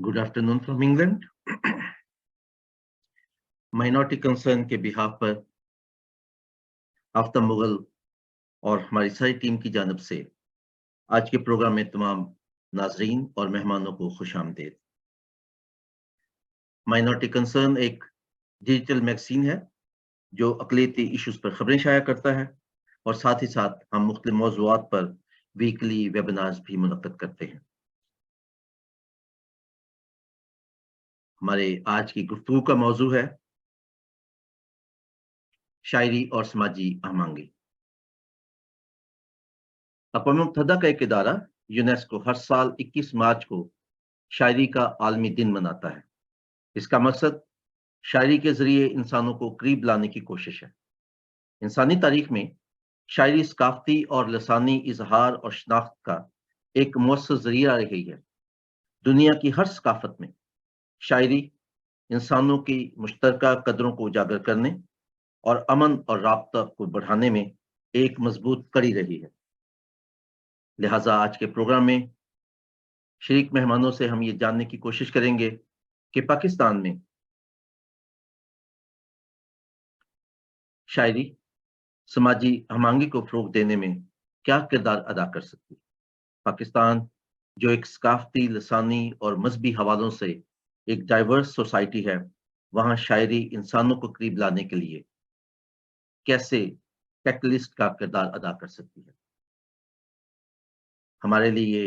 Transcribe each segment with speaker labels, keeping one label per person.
Speaker 1: Good afternoon from England. Minority concern के behalf पर आफ्ताब मुगल और हमारी सारी टीम की जानब से आज के प्रोग्राम में तमाम नाजरीन और मेहमानों को खुशामदीद। माइनॉरिटी कंसर्न एक डिजिटल मैगजीन है जो अक़लियती इश्यूज पर खबरें शाया करता है और साथ ही साथ हम मुख्तलिफ मौज़ूआत पर वीकली वेबिनार्स भी मुनक्किद करते हैं। हमारे आज की गुफ्तगू का मौजू है शायरी और समाजी आहमांगी। अक़वाम मुत्तहिदा का एक इदारा यूनेस्को हर साल 21 मार्च को शायरी का आलमी दिन मनाता है। इसका मकसद शायरी के जरिए इंसानों को करीब लाने की कोशिश है। इंसानी तारीख में शायरी सकाफती और लसानी इजहार और शनाख्त का एक मुअस्सर जरिया रही है। दुनिया की हर सकाफत में शायरी इंसानों की मुश्तरका कदरों को उजागर करने और अमन और राब्ता को बढ़ाने में एक मजबूत कड़ी रही है। लिहाजा आज के प्रोग्राम में शरीक मेहमानों से हम ये जानने की कोशिश करेंगे कि पाकिस्तान में शायरी समाजी हमआहंगी को फ़रोग़ देने में क्या किरदार अदा कर सकती है। पाकिस्तान जो एक सकाफती, लसानी और मजहबी हवालों से एक डाइवर्स सोसाइटी है, वहाँ शायरी इंसानों को करीब लाने के लिए कैसे कैटलिस्ट का किरदार अदा कर सकती है। हमारे लिए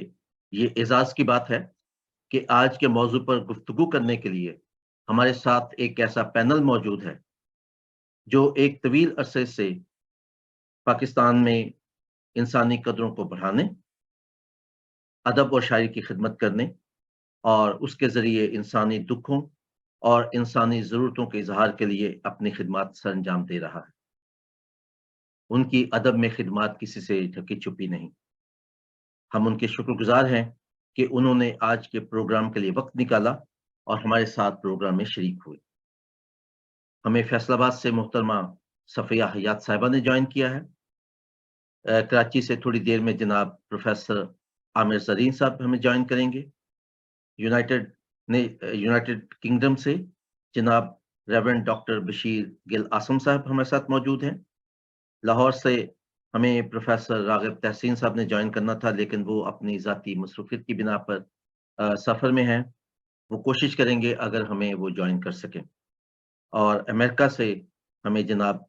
Speaker 1: ये एजाज़ की बात है कि आज के मौजू पर गुफ्तगू करने के लिए हमारे साथ एक ऐसा पैनल मौजूद है जो एक तवील अरसे से पाकिस्तान में इंसानी कदरों को बढ़ाने, अदब और शायरी की खिदमत करने और उसके ज़रिए इंसानी दुखों और इंसानी ज़रूरतों के इज़हार के लिए अपनी खिदमत सरअंजाम दे रहा है। उनकी अदब में खिदमत किसी से ढकी छुपी नहीं। हम उनके शुक्रगुजार हैं कि उन्होंने आज के प्रोग्राम के लिए वक्त निकाला और हमारे साथ प्रोग्राम में शरीक हुए। हमें फैसलाबाद से मोहतरमा सफ़िया हयात साहिबा ने ज्वाइन किया है। कराची से थोड़ी देर में जनाब प्रोफेसर आमिर ज़रीन साहब हमें ज्वाइन करेंगे। यूनाइटेड किंगडम से जनाब रेवरेंड डॉक्टर बशीर गिल आसम साहब हमारे साथ मौजूद हैं। लाहौर से हमें प्रोफेसर राग़िब तहसीन साहब ने ज्वाइन करना था, लेकिन वो अपनी ज़ाती मसरूफियत की बिना पर सफ़र में हैं। वो कोशिश करेंगे अगर हमें वो ज्वाइन कर सकें। और अमेरिका से हमें जनाब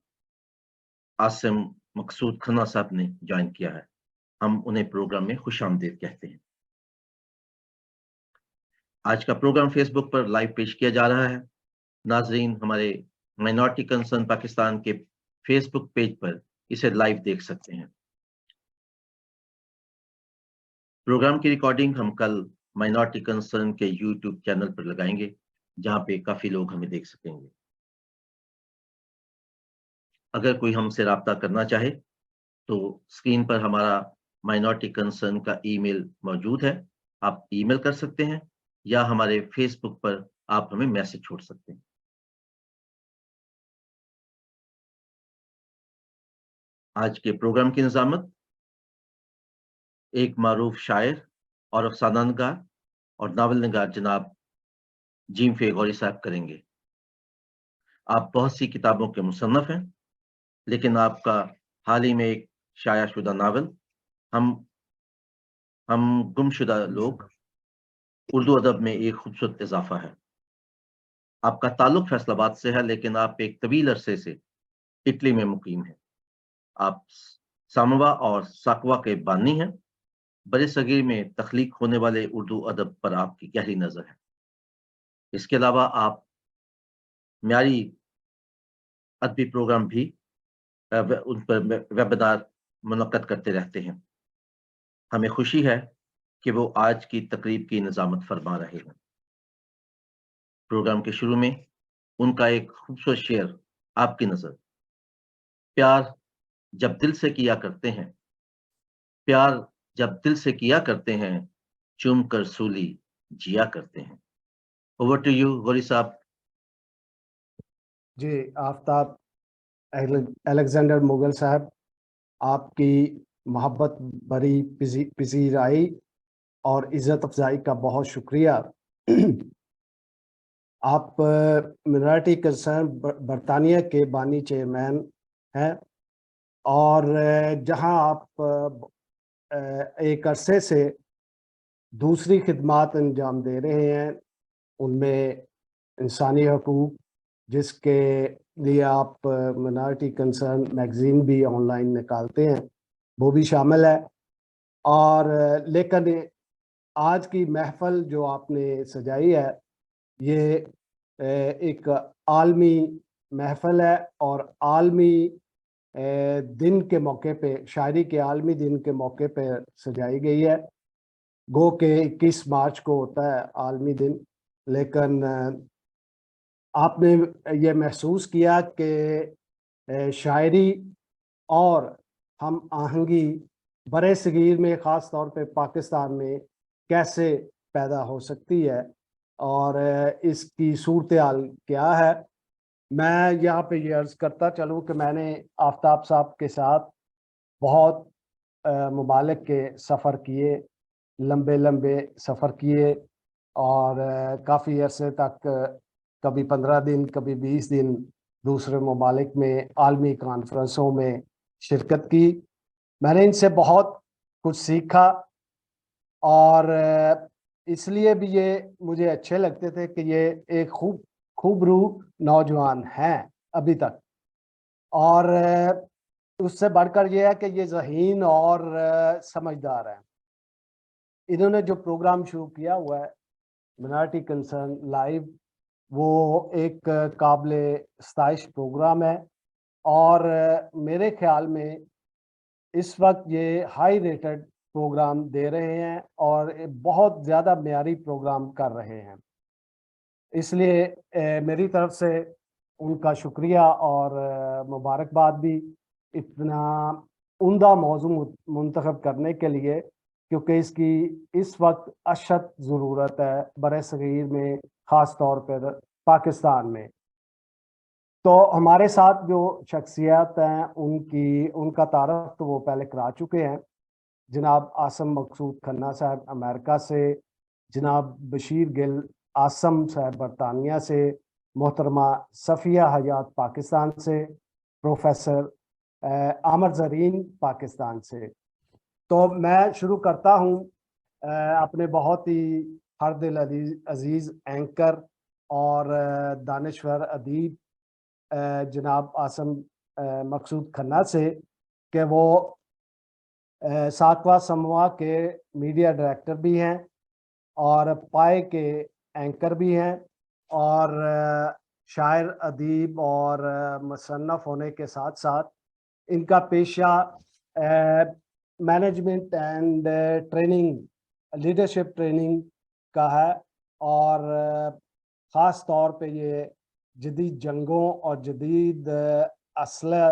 Speaker 1: आसिम मकसूद खन्ना साहब ने ज्वाइन किया है। हम उन्हें प्रोग्राम में खुशामदीद कहते हैं। आज का प्रोग्राम फेसबुक पर लाइव पेश किया जा रहा है। नाजरीन हमारे माइनॉरिटी कंसर्न पाकिस्तान के फेसबुक पेज पर इसे लाइव देख सकते हैं। प्रोग्राम की रिकॉर्डिंग हम कल माइनॉरिटी कंसर्न के यूट्यूब चैनल पर लगाएंगे, जहां पे काफी लोग हमें देख सकेंगे। अगर कोई हमसे राब्ता करना चाहे तो स्क्रीन पर हमारा माइनॉरिटी कंसर्न का ईमेल मौजूद है। आप ईमेल कर सकते हैं या हमारे फेसबुक पर आप हमें मैसेज छोड़ सकते हैं। आज के प्रोग्राम की निज़ामत एक मारूफ शायर और अफसाना निगार और नावल निगार जनाब जीम फे गौरी साहब करेंगे। आप बहुत सी किताबों के मुसन्नफ हैं, लेकिन आपका हाल ही में एक शाया शुदा नावल हम गुमशुदा लोग उर्दू अदब में एक खूबसूरत इजाफा है। आपका ताल्लुक फैसलाबाद से है, लेकिन आप एक तवील अरसे से इटली में मुकीम हैं। आप सामवा और साकवा के बानी हैं। बड़े सगीर में तख्लीक होने वाले उर्दू अदब पर आपकी गहरी नज़र है। इसके अलावा आप म्यारी अदबी प्रोग्राम भी उन पर वेबिनार मुनक्कद करते रहते हैं। हमें खुशी है कि वो आज की तकरीब की निज़ामत फरमा रहे हैं। प्रोग्राम के शुरू में उनका एक खूबसूरत शेर आपकी नज़र। प्यार जब दिल से किया करते हैं, प्यार जब दिल से किया करते हैं, चूम कर सूली जिया करते हैं। ओवर टू यू गौरी साहब।
Speaker 2: जी आफ्ताब अलेक्जेंडर मुगल साहब, आपकी मोहब्बत भरी पजीराई और इज़्ज़त अफजाई का बहुत शुक्रिया। آپ منارٹی کنسرن برطانیہ کے بانی چیئرمین ہیں، اور جہاں آپ ایک عرصے سے دوسری خدمات انجام دے رہے ہیں، ان میں انسانی حقوق، جس کے لیے آپ منارٹی کنسرن میگزین بھی آن لائن نکالتے ہیں، وہ بھی شامل ہے۔ اور لیکن آج کی محفل جو آپ نے سجائی ہے، یہ ایک عالمی محفل ہے، اور عالمی دن کے موقع پہ، شاعری کے عالمی دن کے موقع پہ سجائی گئی ہے۔ گو کہ 21 مارچ کو ہوتا ہے عالمی دن، لیکن آپ نے یہ محسوس کیا کہ شاعری اور ہم آہنگی برِ صغیر میں، خاص طور پہ پاکستان میں کیسے پیدا ہو سکتی ہے، اور اس کی صورتحال کیا ہے۔ میں یہاں پہ یہ عرض کرتا چلوں کہ میں نے آفتاب صاحب کے ساتھ بہت ممالک کے سفر کیے، لمبے سفر کیے، اور کافی عرصے تک، کبھی 15 دن، کبھی 20 دن دوسرے ممالک میں عالمی کانفرنسوں میں شرکت کی۔ میں نے ان سے بہت کچھ سیکھا، اور اس لیے بھی یہ مجھے اچھے لگتے تھے کہ یہ ایک خوب روح نوجوان ہیں ابھی تک، اور اس سے بڑھ کر یہ ہے کہ یہ ذہین اور سمجھدار ہیں۔ انہوں نے جو پروگرام شروع کیا ہوا ہے منارٹی کنسرن لائیو، وہ ایک قابل ستائش پروگرام ہے، اور میرے خیال میں اس وقت یہ ہائی ریٹڈ پروگرام دے رہے ہیں، اور بہت زیادہ معیاری پروگرام کر رہے ہیں۔ اس لیے میری طرف سے ان کا شکریہ اور مبارکباد بھی، اتنا عمدہ موضوع منتخب کرنے کے لیے، کیونکہ اس کی اس وقت اشد ضرورت ہے برِ صغیر میں، خاص طور پر پاکستان میں۔ تو ہمارے ساتھ جو شخصیات ہیں، ان کا تعارف تو وہ پہلے کرا چکے ہیں۔ جناب عاصم مقصود کھنہ صاحب امریکہ سے، جناب بشیر گل عاصم صاحب برطانیہ سے، محترمہ صفیہ حیات پاکستان سے، پروفیسر عامر زرین پاکستان سے۔ تو میں شروع کرتا ہوں اپنے بہت ہی ہر دل عزیز اینکر اور دانشور ادیب جناب عاصم مقصود کھنہ سے، کہ وہ ساتواں سموا کے میڈیا ڈائریکٹر بھی ہیں، اور پائے کے اینکر بھی ہیں، اور شاعر، ادیب اور مصنف ہونے کے ساتھ ساتھ ان کا پیشہ management and training, leadership training کا ہے، اور خاص طور پہ یہ جدید جنگوں اور جدید اسلحہ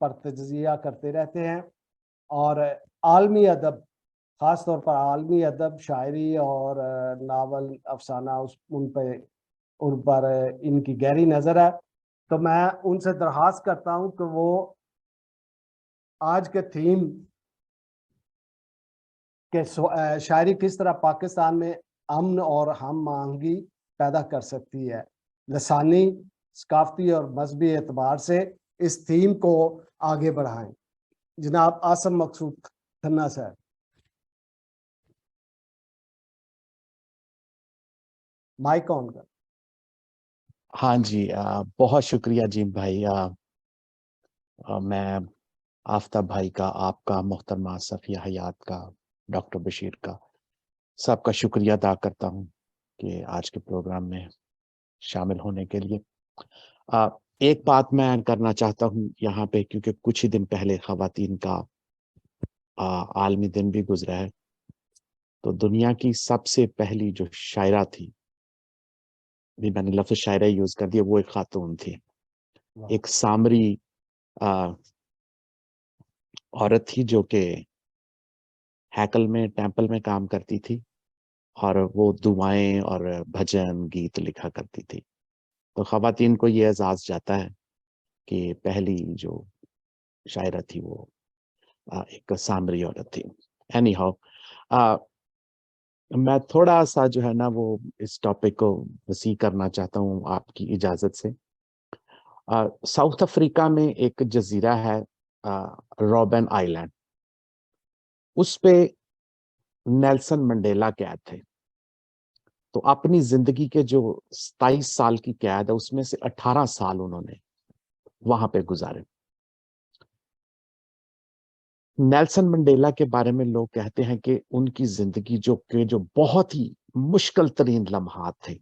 Speaker 2: پر تجزیہ کرتے رہتے ہیں، اور عالمی ادب، خاص طور پر عالمی ادب، شاعری اور ناول، افسانہ، ان پر ان کی گہری نظر ہے۔ تو میں ان سے درخواست کرتا ہوں کہ وہ آج کے تھیم کہ شاعری کس طرح پاکستان میں امن اور ہم آہنگی پیدا کر سکتی ہے، لسانی، ثقافتی اور مذہبی اعتبار سے اس تھیم کو آگے بڑھائیں۔ جناب عاصم مقصود کھنہ صاحب۔ مائک آن کر۔
Speaker 3: ہاں جی، بہت شکریہ جی بھائی۔ میں آفتاب بھائی کا، آپ کا، محترمہ صفیہ حیات کا، ڈاکٹر بشیر کا، سب کا شکریہ ادا کرتا ہوں کہ آج کے پروگرام میں شامل ہونے کے لیے۔ ایک بات میں کرنا چاہتا ہوں یہاں پہ، کیونکہ کچھ ہی دن پہلے خواتین کا عالمی دن بھی گزرا ہے، تو دنیا کی سب سے پہلی جو شاعرہ تھی، بھی میں نے لفظ شاعرہ یوز کر دیا، وہ ایک خاتون تھی، ایک سامری عورت تھی، جو کہ ہیکل میں، ٹیمپل میں کام کرتی تھی، اور وہ دعائیں اور بھجن گیت لکھا کرتی تھی۔ تو خواتین کو یہ اعزاز جاتا ہے کہ پہلی جو شاعرہ تھی وہ ایک سامری عورت تھی۔ اینی ہاؤ، میں تھوڑا سا جو ہے نا وہ اس ٹاپک کو وسیع کرنا چاہتا ہوں آپ کی اجازت سے. ساؤتھ افریقہ میں ایک جزیرہ ہے روبن آئی لینڈ. اس پہ نیلسن منڈیلا قید تھے. تو اپنی زندگی کے جو 27 سال کی قید ہے اس میں سے 18 سال انہوں نے وہاں پہ گزارے. نیلسن منڈیلا کے بارے میں لوگ کہتے ہیں کہ ان کی زندگی جو بہت ہی مشکل ترین لمحات تھے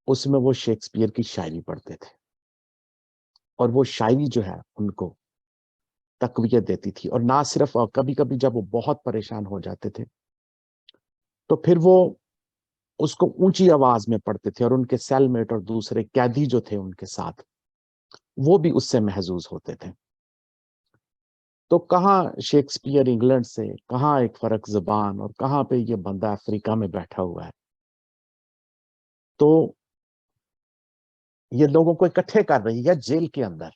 Speaker 3: اس میں وہ شیکسپیئر کی شاعری پڑھتے تھے, اور وہ شاعری جو ہے ان کو تقویت دیتی تھی. اور نہ صرف کبھی کبھی جب وہ بہت پریشان ہو جاتے تھے تو پھر وہ اس کو اونچی آواز میں پڑھتے تھے, اور ان کے سیل میٹ اور دوسرے قیدی جو تھے ان کے ساتھ وہ بھی اس سے محظوظ ہوتے تھے. تو کہاں شیکسپیئر انگلینڈ سے, کہاں ایک فرق زبان, اور کہاں پہ یہ بندہ افریقہ میں بیٹھا ہوا ہے. تو یہ لوگوں کو اکٹھے کر رہی ہے جیل کے اندر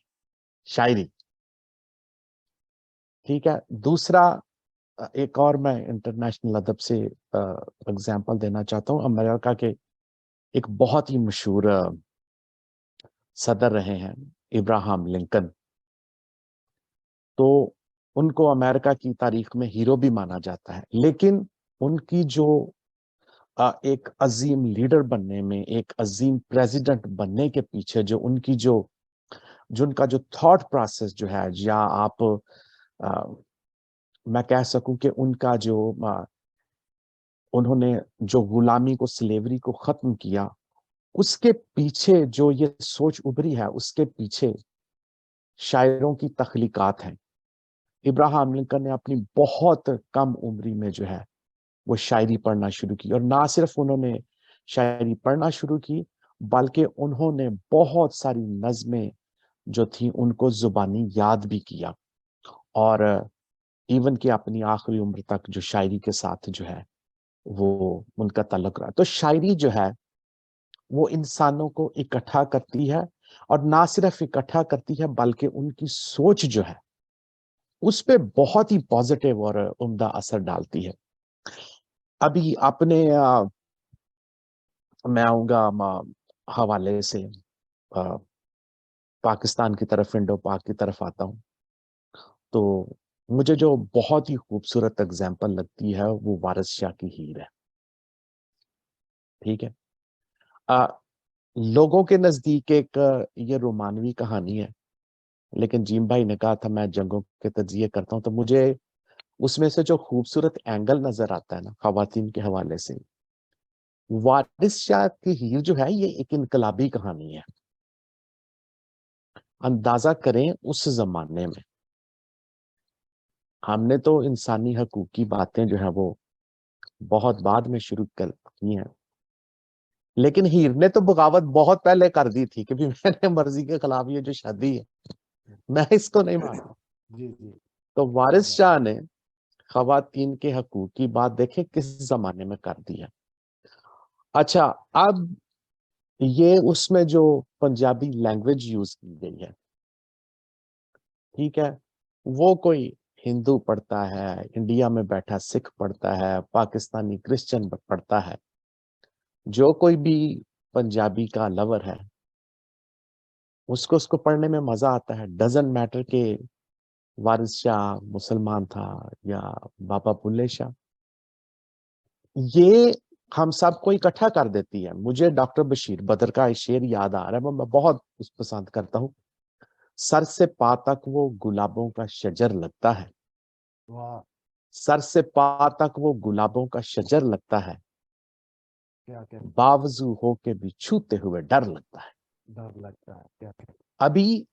Speaker 3: شاعری. ٹھیک ہے. دوسرا ایک اور میں انٹرنیشنل ادب سے اگزامپل دینا چاہتا ہوں. امریکہ کے ایک بہت ہی مشہور صدر رہے ہیں ابراہم لنکن. تو ان کو امریکہ کی تاریخ میں ہیرو بھی مانا جاتا ہے, لیکن ان کی جو ایک عظیم لیڈر بننے میں, ایک عظیم پریزیڈنٹ بننے کے پیچھے جو ان کی جو ان کا جو تھاٹ پروسیس جو ہے, یا آپ میں کہہ سکوں کہ ان کا جو انہوں نے جو غلامی کو, سلیوری کو ختم کیا, اس کے پیچھے جو یہ سوچ ابھری ہے اس کے پیچھے شاعروں کی تخلیقات ہیں. ابراہم لنکن نے اپنی بہت کم عمری میں جو ہے وہ شاعری پڑھنا شروع کی, اور نہ صرف انہوں نے شاعری پڑھنا شروع کی بلکہ انہوں نے بہت ساری نظمیں جو تھیں ان کو زبانی یاد بھی کیا, اور ایون کہ اپنی آخری عمر تک جو شاعری کے ساتھ جو ہے وہ ان کا تعلق رہا. تو شاعری جو ہے وہ انسانوں کو اکٹھا کرتی ہے, اور نہ صرف اکٹھا کرتی ہے بلکہ ان کی سوچ جو ہے اس پہ بہت ہی پازیٹیو اور عمدہ اثر ڈالتی ہے. ابھی اپنے میں آؤں گا حوالے سے پاکستان کی طرف, انڈو پاک کی طرف آتا ہوں. تو مجھے جو بہت ہی خوبصورت اگزامپل لگتی ہے وہ وارث شاہ کی ہیر ہے. ٹھیک ہے. لوگوں کے نزدیک ایک یہ رومانوی کہانی ہے, لیکن جیم بھائی نے کہا تھا میں جنگوں کے تجزیے کرتا ہوں, تو مجھے اس میں سے جو خوبصورت اینگل نظر آتا ہے نا خواتین کے حوالے سے, وارث شاہ کی ہیر جو ہے یہ ایک انقلابی کہانی ہے. اندازہ کریں اس زمانے میں ہم نے تو انسانی حقوق کی باتیں جو ہیں وہ بہت بعد میں شروع کی ہیں, لیکن ہیر نے تو بغاوت بہت پہلے کر دی تھی کہ بھی میں نے مرضی کے خلاف یہ جو شادی ہے میں اس کو نہیں مانتا.
Speaker 2: جی جی.
Speaker 3: تو وارث شاہ نے خواتین کے حقوق کی بات دیکھیں کس زمانے میں کر دی ہے. اچھا, اب یہ اس میں جو پنجابی لینگویج یوز کی گئی ہے, ٹھیک ہے, وہ کوئی ہندو پڑھتا ہے, انڈیا میں بیٹھا سکھ پڑھتا ہے, پاکستانی کرسچن پڑھتا ہے, جو کوئی بھی پنجابی کا لور ہے اس کو پڑھنے میں مزہ آتا ہے. ڈزنٹ میٹر کہ وارث شاہ مسلمان تھا یا بابا بلے شاہ. یہ ہم سب کو اکٹھا کر دیتی ہے. مجھے ڈاکٹر بشیر بدر کا شعر یاد آ رہا ہے, وہ میں بہت پسند کرتا ہوں. سر سے پا تک وہ گلابوں کا شجر لگتا ہے,
Speaker 2: واہ,
Speaker 3: سر سے پا تک وہ گلابوں کا شجر لگتا ہے,
Speaker 2: کیا کیا
Speaker 3: باوضو ہو کے بھی چھوتے ہوئے ڈر لگتا ہے.
Speaker 2: ڈر لگتا ہے. کیا کیا
Speaker 3: ابھی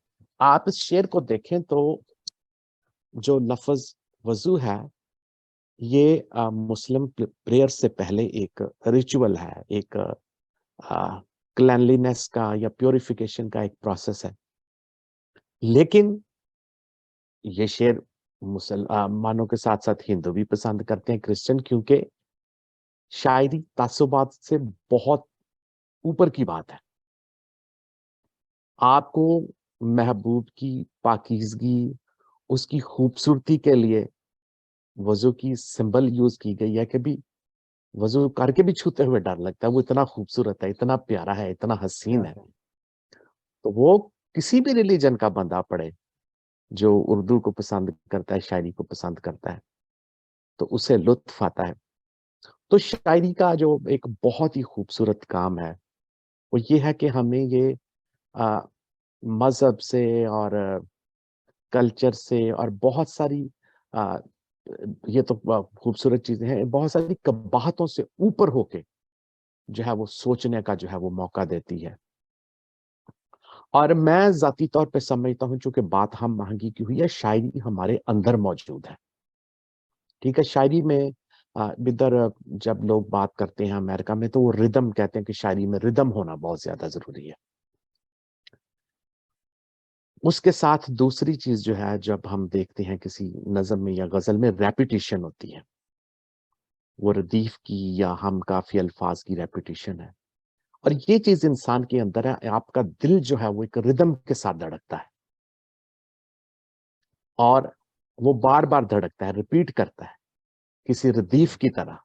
Speaker 3: آپ اس شعر کو دیکھیں تو جو لفظ وضو ہے یہ مسلم پریئر سے پہلے ایک ریچول ہے, ایک کلینلینس کا یا پیوریفیکیشن کا ایک پروسیس ہے. لیکن یہ شعر مسلمانوں کے ساتھ ساتھ ہندو بھی پسند کرتے ہیں, کرسچن, کیونکہ شاعری تعصبات سے بہت اوپر کی بات ہے. آپ کو محبوب کی پاکیزگی, اس کی خوبصورتی کے لیے وضو کی سمبل یوز کی گئی ہے کہ بھی वजू करके भी छूते हुए डर लगता है, वो इतना खूबसूरत है, इतना प्यारा है, इतना हसीन है। तो वो किसी भी रिलीजन का बंदा पढ़े जो उर्दू को पसंद करता है, शायरी को पसंद करता है, तो उसे लुत्फ आता है। तो शायरी का जो एक बहुत ही खूबसूरत काम है वो ये है कि हमें ये मजहब से और कल्चर से और बहुत सारी आ, ये तो खूबसूरत चीजें हैं, बहुत सारी कबाहतों से ऊपर होके जो है वो सोचने का जो है वो मौका देती है। और मैं जाती तौर पे समझता हूँ, चूंकि बात हम महंगी की हुई है, शायरी हमारे अंदर मौजूद है। ठीक है, शायरी में इधर जब लोग बात करते हैं अमेरिका में तो वो रिदम कहते हैं कि शायरी में रिदम होना बहुत ज्यादा जरूरी है। उसके साथ दूसरी चीज जो है, जब हम देखते हैं किसी नज़म में या गजल में रेपिटेशन होती है, वो रदीफ की या हम काफी अल्फाज की रेपिटेशन है, और ये चीज इंसान के अंदर है। आपका दिल जो है वो एक रिदम के साथ धड़कता है और वो बार बार धड़कता है, रिपीट करता है किसी रदीफ की तरह,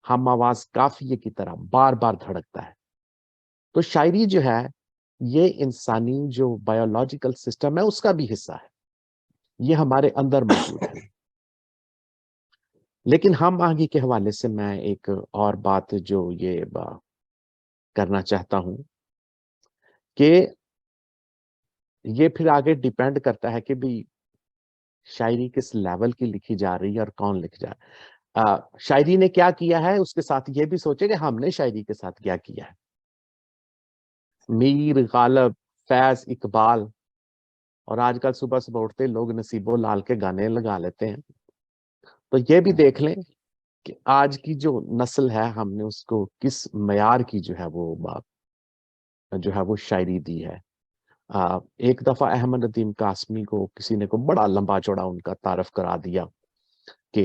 Speaker 3: हम आवाज काफिये की तरह बार बार धड़कता है। तो शायरी जो है ये इंसानी जो बायोलॉजिकल सिस्टम है उसका भी हिस्सा है, ये हमारे अंदर मौजूद है। लेकिन हम आगे के हवाले से मैं एक और बात जो ये करना चाहता हूं कि ये फिर आगे डिपेंड करता है कि भी शायरी किस लेवल की लिखी जा रही है और कौन लिख जा रहा है। शायरी ने क्या किया है उसके साथ ये भी सोचे कि हमने शायरी के साथ क्या किया है। मीर, गालिब, फैज, इकबाल और आजकल सुबह सुबह उठते लोग नसीबो लाल के गाने लगा लेते हैं। तो ये भी देख लें कि आज की जो नस्ल है हमने उसको किस मयार की जो है वो शायरी दी है। एक दफा अहमद नदीम कासमी को किसी ने को बड़ा लंबा चौड़ा उनका तारफ करा दिया कि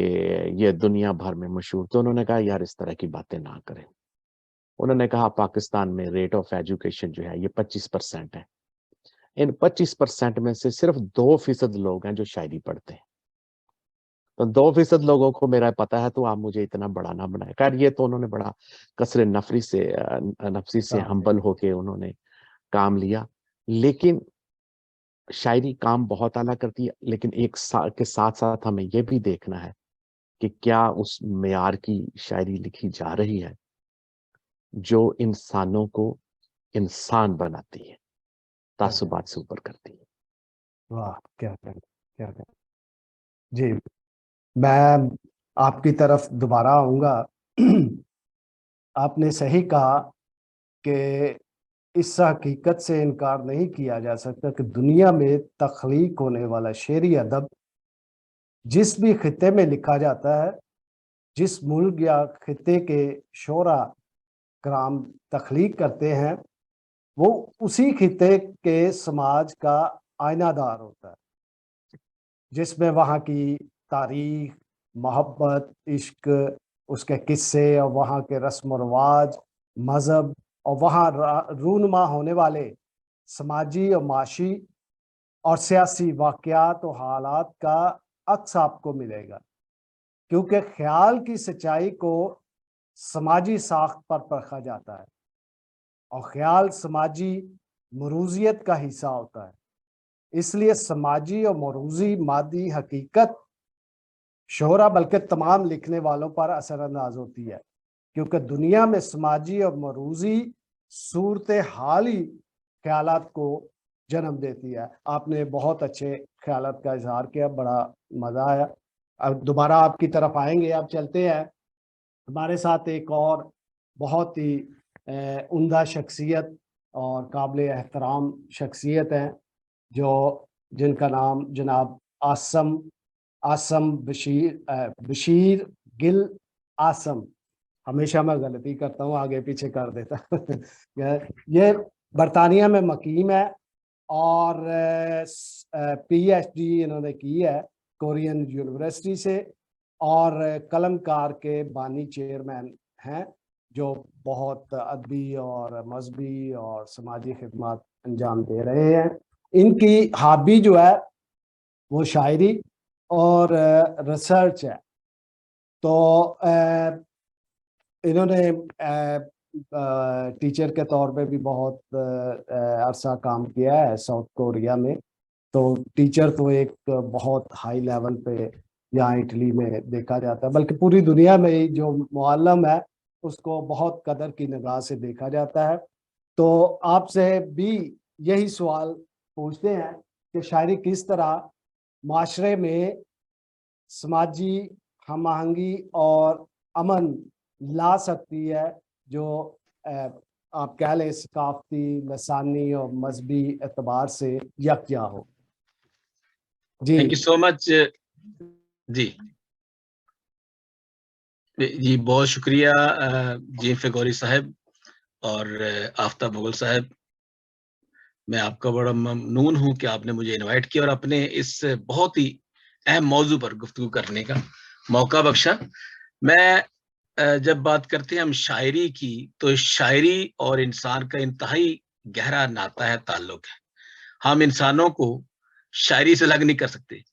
Speaker 3: ये दुनिया भर में मशहूर, तो उन्होंने कहा यार इस तरह की बातें ना करें। उन्होंने कहा पाकिस्तान में रेट ऑफ एजुकेशन जो है ये 25% है, इन 25% में से सिर्फ 2% लोग हैं जो शायरी पढ़ते हैं। तो 2% लोगों को मेरा पता है, तो आप मुझे इतना बड़ा ना बनाए। खैर ये तो उन्होंने बड़ा कसरे नफसी से हम्बल होके उन्होंने काम लिया। लेकिन शायरी काम बहुत आला करती है, लेकिन के साथ साथ हमें यह भी देखना है कि क्या उस मेयार की शायरी लिखी जा रही है जो इंसानों को इंसान बनाती है, तासुबात से ऊपर करती है।
Speaker 2: वाह, क्या क्या जी, मैं आपकी तरफ दोबारा आऊंगा। आपने सही कहा कि इस हकीकत से इनकार नहीं किया जा सकता कि दुनिया में तख्लीक होने वाला शेरी अदब जिस भी खिते में लिखा जाता है, जिस मुल्क या खिते के शोरा कराम तख्लीक करते हैं, वो उसी खिते के समाज का आईनादार होता है, जिसमें वहाँ की तारीख, मोहब्बत, इश्क, उसके किस्से और वहाँ के रस्म व रवाज, मज़हब और वहाँ रूनुमा होने वाले समाजी और माशी और सियासी वाक़यात और हालात का अक्स आपको मिलेगा। क्योंकि ख्याल की सच्चाई को समाजी साख्त पर परखा जाता है और ख्याल समाजी मरूजियत का हिस्सा होता है। इसलिए समाजी और मरूजी मादी हकीकत शोहरा बल्कि तमाम लिखने वालों पर असरअंदाज होती है, क्योंकि दुनिया में समाजी और मरूजी सूरत हाल ही ख्यालात को जन्म देती है। आपने बहुत अच्छे ख्यालात का इजहार किया, बड़ा मज़ा आया। अब दोबारा आपकी तरफ आएंगे, आप चलते हैं। हमारे साथ एक और बहुत ही उम्दा शख्सियत और काबिल एहतराम शख्सियत हैं जिनका नाम जनाब आसम बशीर गिल आसम। हमेशा मैं गलती करता हूँ, आगे पीछे कर देता। ये बरतानिया में मकीम है और PhD इन्होंने की है कोरियन यूनिवर्सिटी से, और कलमकार के बानी चेयरमैन हैं जो बहुत अदबी और मजहबी और समाजी खिदमत अंजाम दे रहे हैं। इनकी हॉबी जो है वो शायरी और रिसर्च है। तो इन्होंने टीचर के तौर पे भी बहुत अरसा काम किया है साउथ कोरिया में। तो टीचर तो एक बहुत हाई लेवल पे यहाँ इटली में देखा जाता है, बल्कि पूरी दुनिया में ही जो मुअल्लिम है उसको बहुत कदर की निगाह से देखा जाता है। तो आपसे भी यही सवाल पूछते हैं कि शायरी किस तरह माशरे में समाजी हम-आहंगी और अमन ला सकती है, जो आप कह लें सकाफती, लसानी और मजहबी एतबार से यकजा हो। जी
Speaker 4: थैंक यू सो मच जी जी, बहुत शुक्रिया जी फेगोरी साहब और आफ्ताब मुगल साहब। मैं आपका बड़ा ममनून हूं कि आपने मुझे इनवाइट किया और अपने इस बहुत ही अहम मौजू पर गुफ्तगू करने का मौका बख्शा। मैं जब बात करते हैं हम शायरी की, तो शायरी और इंसान का इंतहाई गहरा नाता है, ताल्लुक है। हम इंसानों को शायरी से अलग नहीं कर सकते।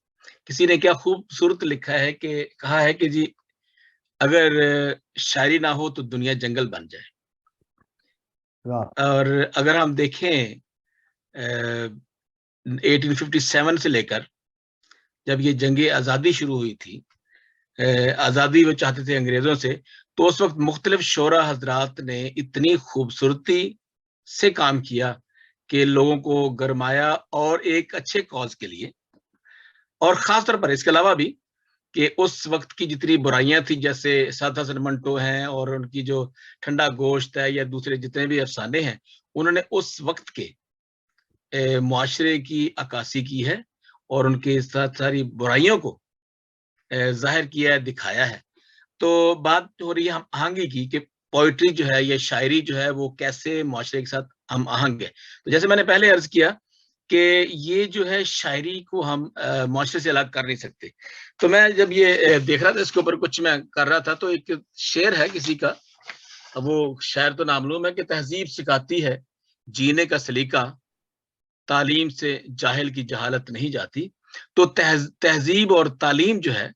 Speaker 4: किसी ने क्या खूबसूरत लिखा है कि कहा है कि जी अगर शायरी ना हो तो दुनिया जंगल बन जाए। और अगर हम देखें 1857 से लेकर जब ये जंग आज़ादी शुरू हुई थी, आज़ादी वो चाहते थे अंग्रेजों से, तो उस वक्त मुख्तलिफ शोरा हजरात ने इतनी खूबसूरती से काम किया कि लोगों को गरमाया और एक अच्छे कॉज के लिए। और ख़ास तौर पर इसके अलावा भी कि उस वक्त की जितनी बुराइयां थी, जैसे साद हसन मंटो हैं और उनकी जो ठंडा गोश्त है या दूसरे जितने भी अफसाने हैं, उन्होंने उस वक्त के मुआशरे की अक्कासी की है और उनके साथ सारी बुराइयों को जाहिर किया है, दिखाया है। तो बात हो रही है हम आहंगी की कि पोइट्री जो है या शायरी जो है वो कैसे मुआशरे के साथ हम आहंग है। तो जैसे मैंने पहले अर्ज किया कि ये जो है शायरी को हम मुआशरे से अलग कर नहीं सकते। तो मैं जब ये देख रहा था, इसके ऊपर कुछ मैं कर रहा था, तो एक शेर है किसी का, अब वो शायर तो नामालूम है, कि तहजीब सिखाती है जीने का सलीका, तालीम से जाहिल की जहालत नहीं जाती। तो तहजीब और तालीम जो है,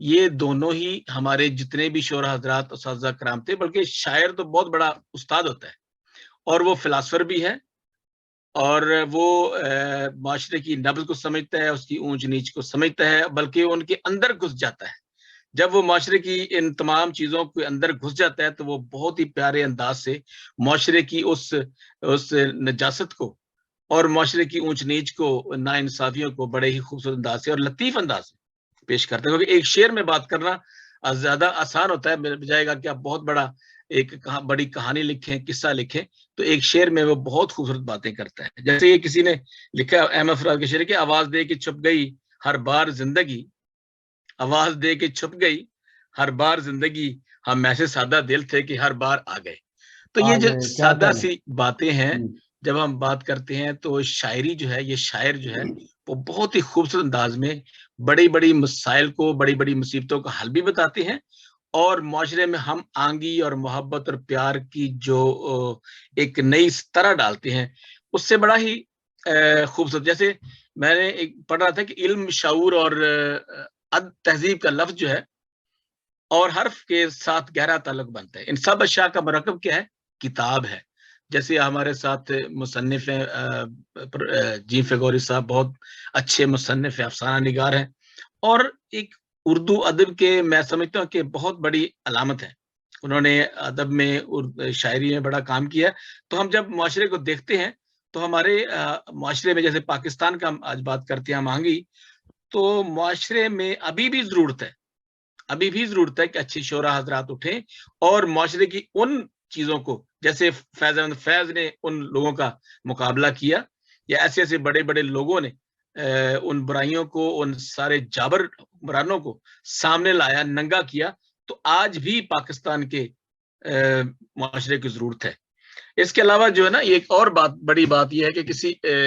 Speaker 4: ये दोनों ही हमारे जितने भी शोरा हजरात उस्ताद कराम थे, बल्कि शायर तो बहुत बड़ा उस्ताद होता है और वो फिलासफर भी है और वो माशरे की नब्ज़ को समझता है, उसकी ऊंच नीच को समझता है, बल्कि उनके अंदर घुस जाता है। जब वो माशरे की इन तमाम चीज़ों के अंदर घुस जाता है तो वो बहुत ही प्यारे अंदाज से माशरे की उस नजासत को और माशरे की ऊंच नीच को, नाइंसाफियों को बड़े ही खूबसूरत अंदाज से और लतीफ़ अंदाज से पेश करते हैं। क्योंकि एक शेर में बात करना ज़्यादा आसान होता है, मेरे बजाएगा कि आप बहुत बड़ा बड़ी कहानी लिखें, किस्सा लिखें, तो एक शेर में वो बहुत खूबसूरत बातें करता है। जैसे ये किसी ने लिखा है अहमद फराज के शेर के, आवाज दे के छुप गई हर बार जिंदगी, आवाज दे के छुप गई हर बार जिंदगी, हम ऐसे सादा दिल थे कि हर बार आ गए। तो ये जो सादा सी बातें हैं, जब हम बात करते हैं तो शायरी जो है, ये शायर जो है वो बहुत ही खूबसूरत अंदाज में बड़ी बड़ी मसाइल को, बड़ी बड़ी मुसीबतों का हल भी बताते हैं और माशरे में हम आंगी और मोहब्बत और प्यार की जो एक नई तरह डालते हैं, उससे बड़ा ही खूबसूरत। जैसे मैंने एक पढ़ रहा था कि इल्म, शऊर और तहजीब का लफ्ज जो है और हर्फ के साथ गहरा ताल्लुक बनता है। इन सब अशया का मरकब क्या है? किताब है। जैसे हमारे साथ मुसन्निफ हैं जी फेगोरी साहब, बहुत अच्छे मुसन्निफ अफसाना निगार हैं और एक उर्दू अदब के, मैं समझता हूँ कि बहुत बड़ी अलामत है। उन्होंने अदब में, शायरी में बड़ा काम किया। तो हम जब मुआशरे को देखते हैं तो हमारे मुआशरे में, जैसे पाकिस्तान का हम आज बात करते हैं हम आहंगी, तो मुआशरे में अभी भी ज़रूरत है कि अच्छी शोरा हजरात उठें और मुआशरे की उन चीज़ों को, जैसे फैज़ अहमद फैज़ ने उन लोगों का मुकाबला किया या ऐसे-ऐसे बड़े-बड़े लोगों ने उन बुराइयों को, उन सारे जाबर हुक्मरानों को सामने लाया, नंगा किया, तो आज भी पाकिस्तान के मुआशरे की ज़रूरत है। इसके अलावा जो है ना, एक और बड़ी बात ये है कि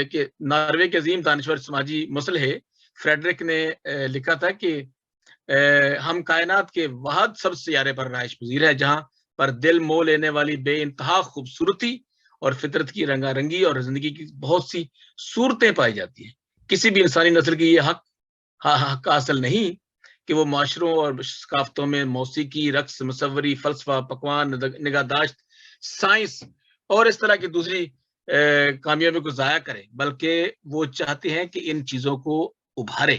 Speaker 4: कि नॉर्वे के अज़ीम दानिश्वर समाजी मुसलहे फ्रेडरिक ने लिखा था कि हम कायनात के वाहद सब सियारे पर राइश पजीर है, जहाँ पर दिल मोह लेने वाली बेइंतहा खूबसूरती और फितरत की रंगारंगी और जिंदगी की बहुत सी सूरतें पाई जाती हैं। किसी भी इंसानी नस्ल की ये हक हासिल नहीं کہ وہ معاشروں اور ثقافتوں میں موسیقی، رقص، مصوری، فلسفہ، پکوان، نگہداشت، سائنس اور اس طرح کی دوسری کامیابی کو ضائع کرے، بلکہ وہ چاہتے ہیں کہ ان چیزوں کو ابھارے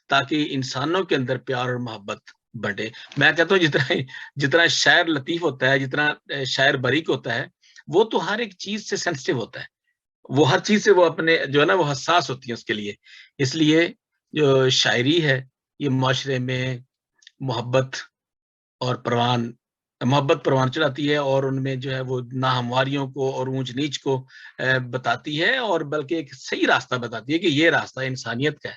Speaker 4: تاکہ انسانوں کے اندر پیار اور محبت بڑھے۔ میں کہتا ہوں جتنا شاعر لطیف ہوتا ہے، جتنا شاعر باریک ہوتا ہے، وہ تو ہر ایک چیز سے سینسٹیو ہوتا ہے، وہ ہر چیز سے وہ اپنے جو ہے نا وہ حساس ہوتی ہے اس کے لیے۔ اس لیے جو شاعری ہے یہ معاشرے میں محبت پروان چڑھاتی ہے، اور ان میں جو ہے وہ ناہمواریوں کو اور اونچ نیچ کو بتاتی ہے، اور بلکہ ایک صحیح راستہ بتاتی ہے کہ یہ راستہ انسانیت کا ہے۔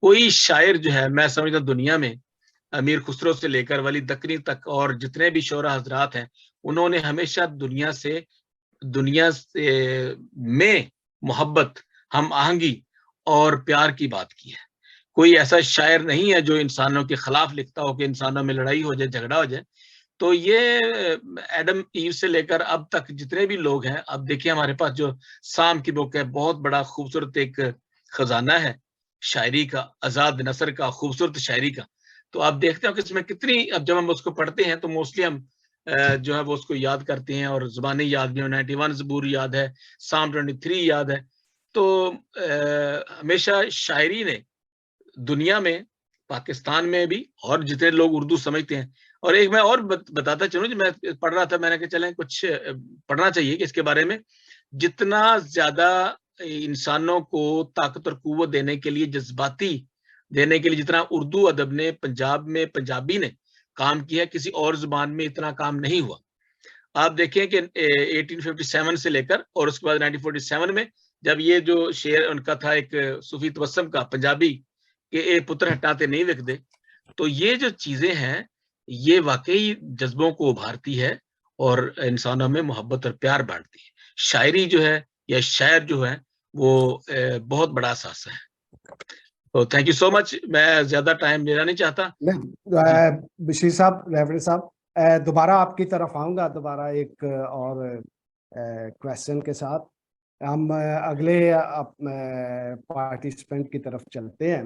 Speaker 4: کوئی شاعر جو ہے، میں سمجھتا ہوں دنیا میں امیر خسرو سے لے کر ولی دکنی تک اور جتنے بھی شعراء حضرات ہیں، انہوں نے ہمیشہ دنیا سے میں محبت، ہم آہنگی اور پیار کی بات کی ہے۔ کوئی ایسا شاعر نہیں ہے جو انسانوں کے خلاف لکھتا ہو کہ انسانوں میں لڑائی ہو جائے، جھگڑا ہو جائے۔ تو یہ ایڈم ایو سے لے کر اب تک جتنے بھی لوگ ہیں، اب دیکھیں ہمارے پاس جو سام کی بک ہے، بہت بڑا خوبصورت ایک خزانہ ہے شاعری کا، آزاد نثر کا، خوبصورت شاعری کا۔ تو آپ دیکھتے ہو کہ اس میں کتنی، اب جب ہم اس کو پڑھتے ہیں تو موسٹلی ہم جو ہے وہ اس کو یاد کرتے ہیں، اور زبانی یاد بھی، 91 زبور یاد ہے، سام 23 یاد ہے۔ تو ہمیشہ شاعری نے دنیا میں، پاکستان میں بھی، اور جتنے لوگ اردو سمجھتے ہیں، اور ایک میں اور بتاتا چلوں، جو میں پڑھ رہا تھا، میں نے کہا چلیں کچھ پڑھنا چاہیے کہ اس کے بارے میں، جتنا زیادہ انسانوں کو طاقت اور قوت دینے کے لیے، جذباتی دینے کے لیے جتنا اردو ادب نے پنجاب میں، پنجابی نے کام کیا، کسی اور زبان میں اتنا کام نہیں ہوا۔ آپ دیکھیں کہ 1857 سے لے کر اور اس کے بعد 1947 میں جب یہ جو شعر ان کا تھا ایک صوفی تبسم کا پنجابی کہ اے پتر ہٹاتے نہیں وک دے، تو یہ جو چیزیں ہیں یہ واقعی جذبوں کو ابھارتی ہے اور انسانوں میں محبت اور پیار بانٹتی ہے۔ شاعری جو ہے یا شاعر جو ہے وہ بہت بڑا اثاثہ ہے۔ تو تھینک یو سو مچ، میں زیادہ ٹائم لینا نہیں چاہتا۔
Speaker 2: بشیر صاحب، ریورنڈ صاحب، دوبارہ آپ کی طرف آؤں گا، دوبارہ ایک اور کویسچن کے ساتھ ہم اگلے پارٹیسپینٹ کی طرف چلتے ہیں۔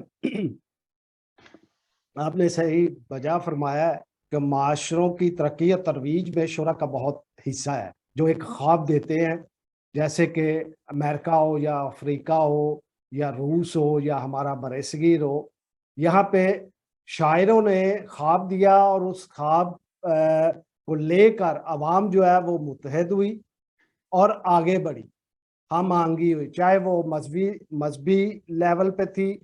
Speaker 2: آپ نے صحیح بجا فرمایا ہے کہ معاشروں کی ترقی اور ترویج میں شعراء کا بہت حصہ ہے، جو ایک خواب دیتے ہیں، جیسے کہ امریکہ ہو یا افریقہ ہو یا روس ہو یا ہمارا برصغیر ہو، یہاں پہ شاعروں نے خواب دیا اور اس خواب کو لے کر عوام جو ہے وہ متحد ہوئی اور آگے بڑھی، ہم آہنگی ہوئی، چاہے وہ مذہبی لیول پہ تھی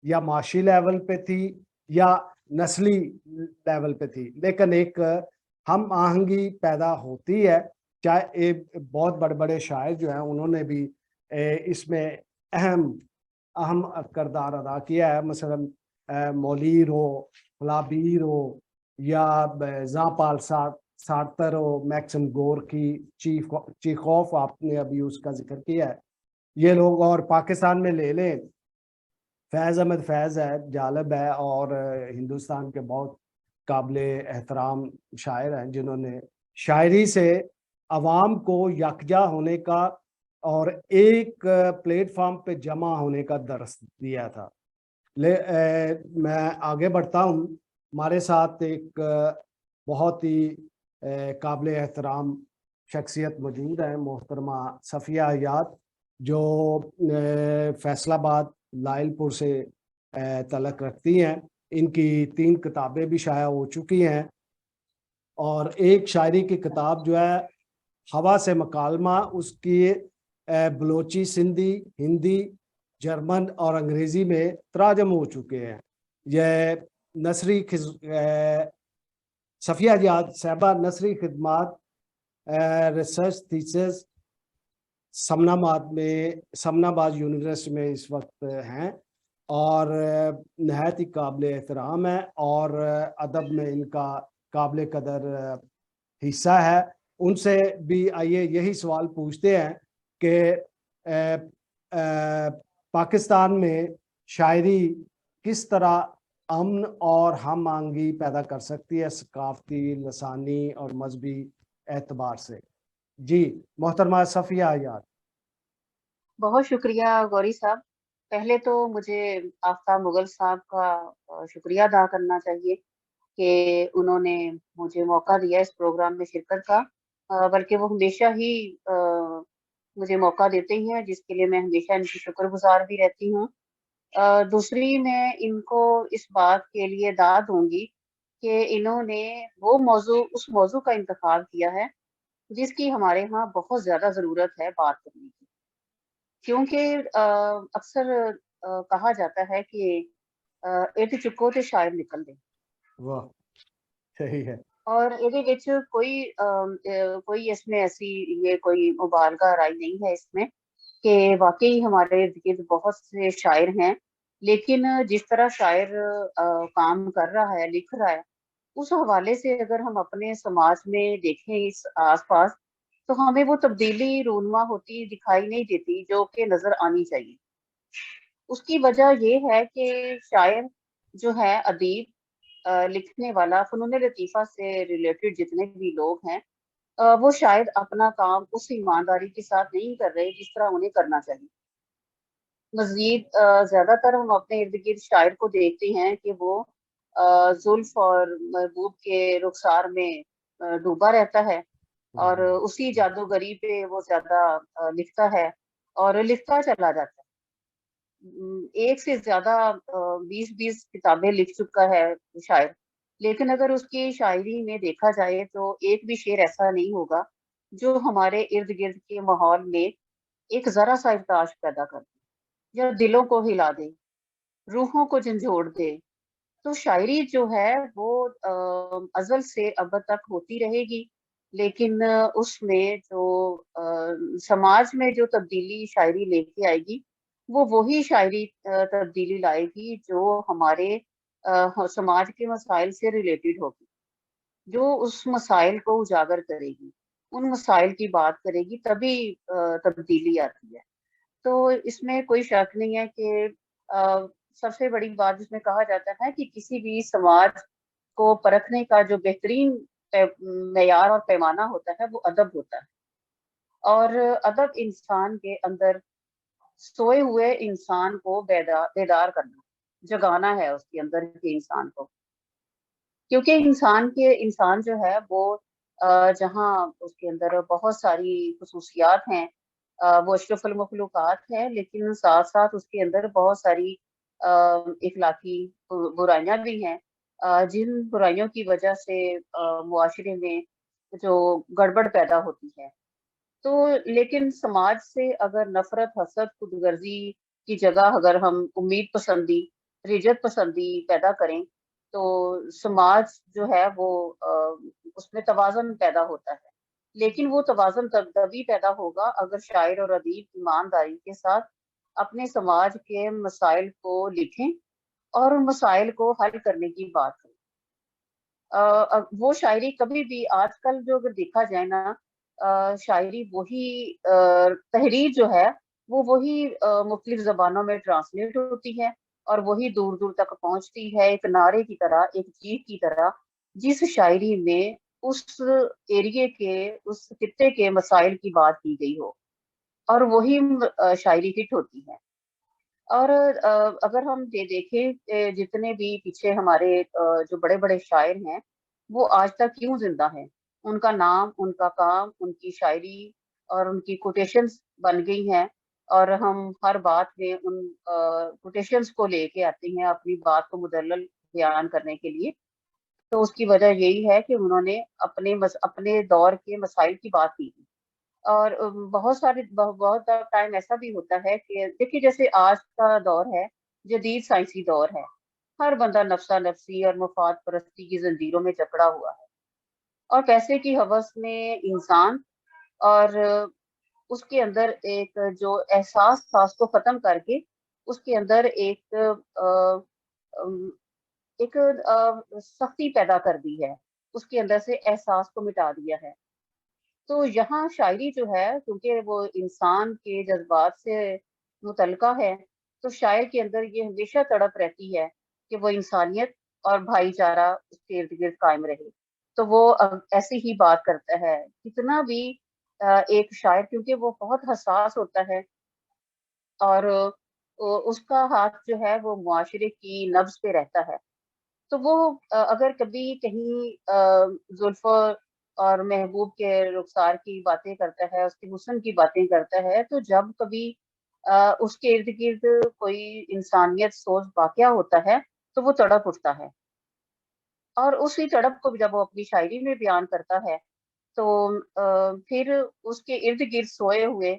Speaker 2: یا معاشی لیول پہ تھی یا نسلی لیول پہ تھی، لیکن ایک ہم آہنگی پیدا ہوتی ہے۔ چاہے بہت بڑے بڑے شاعر جو ہیں انہوں نے بھی اس میں اہم کردار ادا کیا ہے، مثلا مولیر ہو، فلابیر ہو، یا زاں پال سارتر ہو، میکسم گورکی، چیخوف آپ نے ابھی اس کا ذکر کیا ہے، یہ لوگ، اور پاکستان میں لے لیں فیض احمد فیض ہے، جالب ہے، اور ہندوستان کے بہت قابل احترام شاعر ہیں جنہوں نے شاعری سے عوام کو یکجا ہونے کا اور ایک پلیٹ فارم پہ جمع ہونے کا درس دیا تھا۔ میں آگے بڑھتا ہوں، ہمارے ساتھ ایک بہت ہی قابل احترام شخصیت موجود ہے، محترمہ صفیہ حیات، جو فیصل آباد لائل پور سے تعلق رکھتی ہیں۔ ان کی 3 کتابیں بھی شائع ہو چکی ہیں، اور ایک شاعری کی کتاب جو ہے ہوا سے مکالمہ، اس کی بلوچی، سندھی، ہندی، جرمن اور انگریزی میں تراجم ہو چکے ہیں۔ یہ نثری صفیہ حیات صاحبہ نثری خدمات ریسرچ تھیسس سمناباد یونیورسٹی میں اس وقت ہیں، اور نہایت ہی قابل احترام ہے، اور ادب میں ان کا قابل قدر حصہ ہے۔ ان سے بھی آئیے یہی سوال پوچھتے ہیں کہ پاکستان میں شاعری کس طرح امن اور ہم آہنگی پیدا کر سکتی ہے ثقافتی، لسانی اور مذہبی اعتبار سے؟ جی محترمہ صفیہ حیات۔
Speaker 5: بہت شکریہ گوری صاحب، पहले तो मुझे आफ्ताब मुगल साहब का शुक्रिया अदा करना चाहिए कि उन्होंने मुझे मौका दिया इस प्रोग्राम में शिरकत का, बल्कि वो हमेशा ही मुझे मौका देते ही हैं, जिसके लिए मैं हमेशा इनकी शुक्रगुजार भी रहती हूँ। दूसरी, मैं इनको इस बात के लिए दाद दूंगी कि इन्होंने उस मौजू का इंतखाब किया है जिसकी हमारे यहाँ बहुत ज्यादा जरूरत है बात करने की, क्योंकि अक्सर कहा जाता है कि इर्द चुको तो शायर निकल दे,
Speaker 2: वाह, सही है।
Speaker 5: और ਇਹਦੇ ਵਿੱਚ कोई इसमें ऐसी ये कोई मुबालगा राय नहीं है इसमें कि वाकई हमारे इर्द गिर्द बहुत से शायर हैं, लेकिन जिस तरह शायर काम कर रहा है, लिख रहा है, उस हवाले से अगर हम अपने समाज में देखें इस आसपास, तो हमें वो तब्दीली रूनुमा होती दिखाई नहीं देती जो कि नजर आनी चाहिए। उसकी वजह ये है कि शायर जो है, अदीब, लिखने वाला, फनून लतीफ़ा से रिलेटेड जितने भी लोग हैं, वो शायद अपना काम उस ईमानदारी के साथ नहीं कर रहे जिस तरह उन्हें करना चाहिए। मजीद ज्यादातर हम अपने इर्द गिर्द शायर को देखते हैं कि वो जुल्फ और महबूब के रुखसार में डूबा रहता है, और उसी जादूगरी पे वो ज्यादा लिखता है और लिखता चला जाता है। एक से ज्यादा 20-20 किताबें लिख चुका है शायर, लेकिन अगर उसकी शायरी में देखा जाए तो एक भी शेर ऐसा नहीं होगा जो हमारे इर्द गिर्द के माहौल में एक जरा सा इर्ताश पैदा कर दे या दिलों को हिला दे, रूहों को झंझोड़ दे। तो शायरी जो है वो अज़ल से अब तक होती रहेगी, लेकिन उसमें जो समाज में जो तब्दीली शायरी लेके आएगी, वो वही शायरी तब्दीली लाएगी जो हमारे समाज के मसाइल से रिलेटेड होगी, जो उस मसाइल को उजागर करेगी, उन मसाइल की बात करेगी, तभी तब्दीली आती है। तो इसमें कोई शक नहीं है कि सबसे बड़ी बात जिसमें कहा जाता है कि किसी भी समाज को परखने का जो बेहतरीन मेयार और पैमाना होता है वो अदब होता है, और अदब इंसान के अंदर सोए हुए इंसान को बेदार करना, जगाना है उसके अंदर के इंसान को, क्योंकि इंसान जो है वो जहाँ उसके अंदर बहुत सारी खुसूसियात हैं, वो अशरफुल मखलूकात है, लेकिन साथ साथ उसके अंदर बहुत सारी इखलाकी बुराइयां भी हैं, जिन बुराइयों की वजह से मुआशरे में जो गड़बड़ पैदा होती है। तो लेकिन समाज से अगर नफरत, हसद, खुदगर्जी की जगह अगर हम उम्मीद पसंदी, रिजत पसंदी पैदा करें, तो समाज जो है वो उसमें तवाज़ुन पैदा होता है। लेकिन वो तवाज़ुन तभी पैदा होगा अगर शायर और अदीब ईमानदारी के साथ अपने समाज के मसाइल को लिखें और उन मसाइल को हल करने की बात करें। वो शायरी कभी भी आजकल जो अगर देखा जाए ना, शायरी वही तहरीर जो है वो वही मुख्तलिफ जबानों में ट्रांसलेट होती है और वही दूर दूर तक पहुंचती है, एक नारे की तरह, एक चीख की तरह, जिस शायरी में उस एरिए के, उस खित्ते के मसाइल की बात की गई हो, और वही शायरी हिट होती है। और अगर हम ये देखें जितने भी पीछे हमारे जो बड़े बड़े शायर हैं, वो आज तक क्यों जिंदा हैं? उनका नाम, उनका काम, उनकी शायरी और उनकी कोटेशंस बन गई हैं, और हम हर बात में उन कोटेशंस को लेके आते हैं अपनी बात को मुदल्लल बयान करने के लिए। तो उसकी वजह यही है कि उन्होंने अपने दौर के मसाइल की बात की थी। और बहुत टाइम ऐसा भी होता है कि देखिए, जैसे आज का दौर है, जदीद साइंसी दौर है, हर बंदा नफ्सा नफसी और मफाद परस्ती की जंजीरों में जकड़ा हुआ है, और पैसे की हवस में इंसान, और उसके अंदर एक जो एहसास था उसको खत्म करके उसके अंदर एक सख्ती पैदा कर दी है, उसके अंदर से एहसास को मिटा दिया है। तो यहाँ शायरी जो है, क्योंकि वो इंसान के जज्बात से मुतल्का है, तो शायर के अंदर ये हमेशा तड़प रहती है कि वो इंसानियत और भाईचारा उसके इर्द गिर्द कायम रहे। तो वो ऐसी ही बात करता है, कितना भी एक शायर, क्योंकि वो बहुत हसास होता है, और اس کا ہاتھ جو ہے وہ معاشرے کی نبض پہ رہتا ہے. تو وہ اگر کبھی کہیں زلف اور محبوب کے رخسار کی باتیں کرتا ہے، اس کے حسن کی باتیں کرتا ہے، تو جب کبھی اس کے ارد گرد کوئی انسانیت سوز واقعہ ہوتا ہے تو وہ تڑپ اٹھتا ہے. اور اسی تڑپ کو جب وہ اپنی شاعری میں بیان کرتا ہے تو پھر اس کے ارد گرد سوئے ہوئے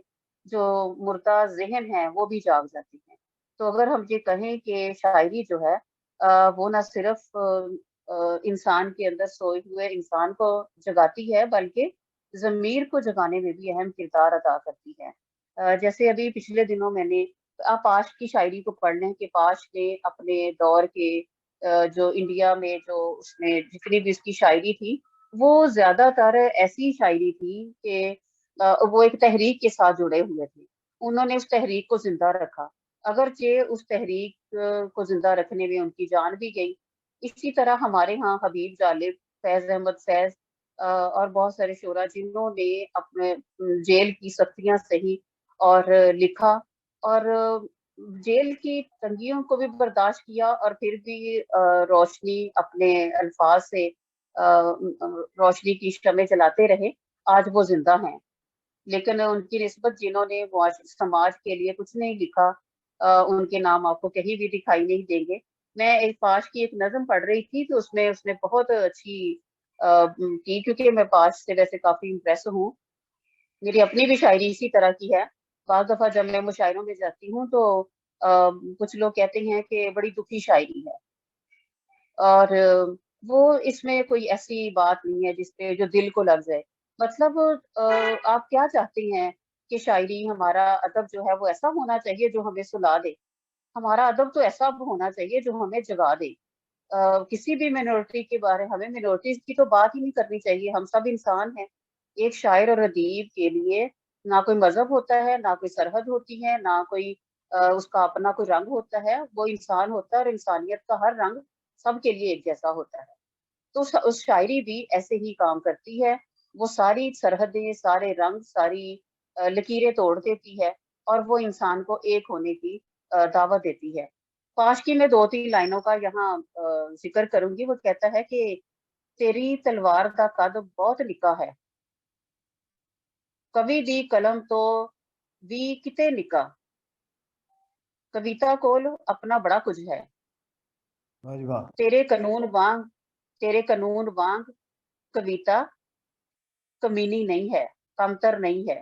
Speaker 5: جو مردہ ذہن ہیں وہ بھی جاگ جاتی ہیں. تو اگر ہم یہ کہیں کہ شاعری جو ہے وہ نہ صرف انسان کے اندر سوئے ہوئے انسان کو جگاتی ہے بلکہ ضمیر کو جگانے میں بھی اہم کردار ادا کرتی ہے. جیسے ابھی پچھلے دنوں میں نے آپ پاش کی شاعری کو پڑھ لیں کہ پاش نے اپنے دور کے جو انڈیا میں جو اس نے جتنی بھی اس کی شاعری تھی وہ زیادہ تر ایسی شاعری تھی کہ وہ ایک تحریک کے ساتھ جڑے ہوئے تھے. انہوں نے اس تحریک کو زندہ رکھا، اگرچہ اس تحریک کو زندہ رکھنے میں ان کی جان بھی گئی. اسی طرح ہمارے ہاں حبیب جالب، فیض احمد فیض اور بہت سارے شعراء جنہوں نے اپنے جیل کی سختیاں سہی اور لکھا اور جیل کی تنگیوں کو بھی برداشت کیا اور پھر بھی روشنی اپنے الفاظ سے روشنی کی شمع جلاتے رہے. آج وہ زندہ ہیں، لیکن ان کی نسبت جنہوں نے سماج کے لیے کچھ نہیں لکھا ان کے نام آپ کو کہیں بھی دکھائی نہیں دیں گے. میں ایک پاش کی ایک نظم پڑھ رہی تھی تو اس میں اس نے بہت اچھی کی، کیونکہ میں پاش سے ویسے کافی امپریس ہوں، میری اپنی بھی شاعری اسی طرح کی ہے. بعض دفعہ جب میں مشاعروں میں جاتی ہوں تو کچھ لوگ کہتے ہیں کہ بڑی دکھی شاعری ہے، اور وہ اس میں کوئی ایسی بات نہیں ہے جس پہ جو دل کو لگ جائے. مطلب آپ کیا چاہتے ہیں کہ شاعری ہمارا ادب جو ہے وہ ایسا ہونا چاہیے جو ہمیں سلا دے؟ ہمارا ادب تو ایسا ہونا چاہیے جو ہمیں جگا دے. کسی بھی مینورٹی کے بارے ہمیں مینورٹیز کی تو بات ہی نہیں کرنی چاہیے، ہم سب انسان ہیں. ایک شاعر اور ادیب کے لیے نہ کوئی مذہب ہوتا ہے، نہ کوئی سرحد ہوتی ہے، نہ کوئی اس کا اپنا کوئی رنگ ہوتا ہے. وہ انسان ہوتا ہے اور انسانیت کا ہر رنگ سب کے لیے ایک جیسا ہوتا ہے. تو اس شاعری بھی ایسے ہی کام کرتی ہے، وہ ساری سرحدیں، سارے رنگ، ساری لکیریں توڑ دیتی ہے اور وہ انسان کو ایک ہونے کی دعوت دیتی ہے. پاش کی میں 2-3 لائنوں کا یہاں ذکر کروں گی. وہ کہتا ہے کہ تیری تلوار کا قد بہت نکا ہے، کبھی دی قلم تو بھی کتے نکا، کویتا کول اپنا بڑا کچھ ہے، تیرے قانون وانگ کویتا کمینی نہیں ہے، کمتر نہیں ہے.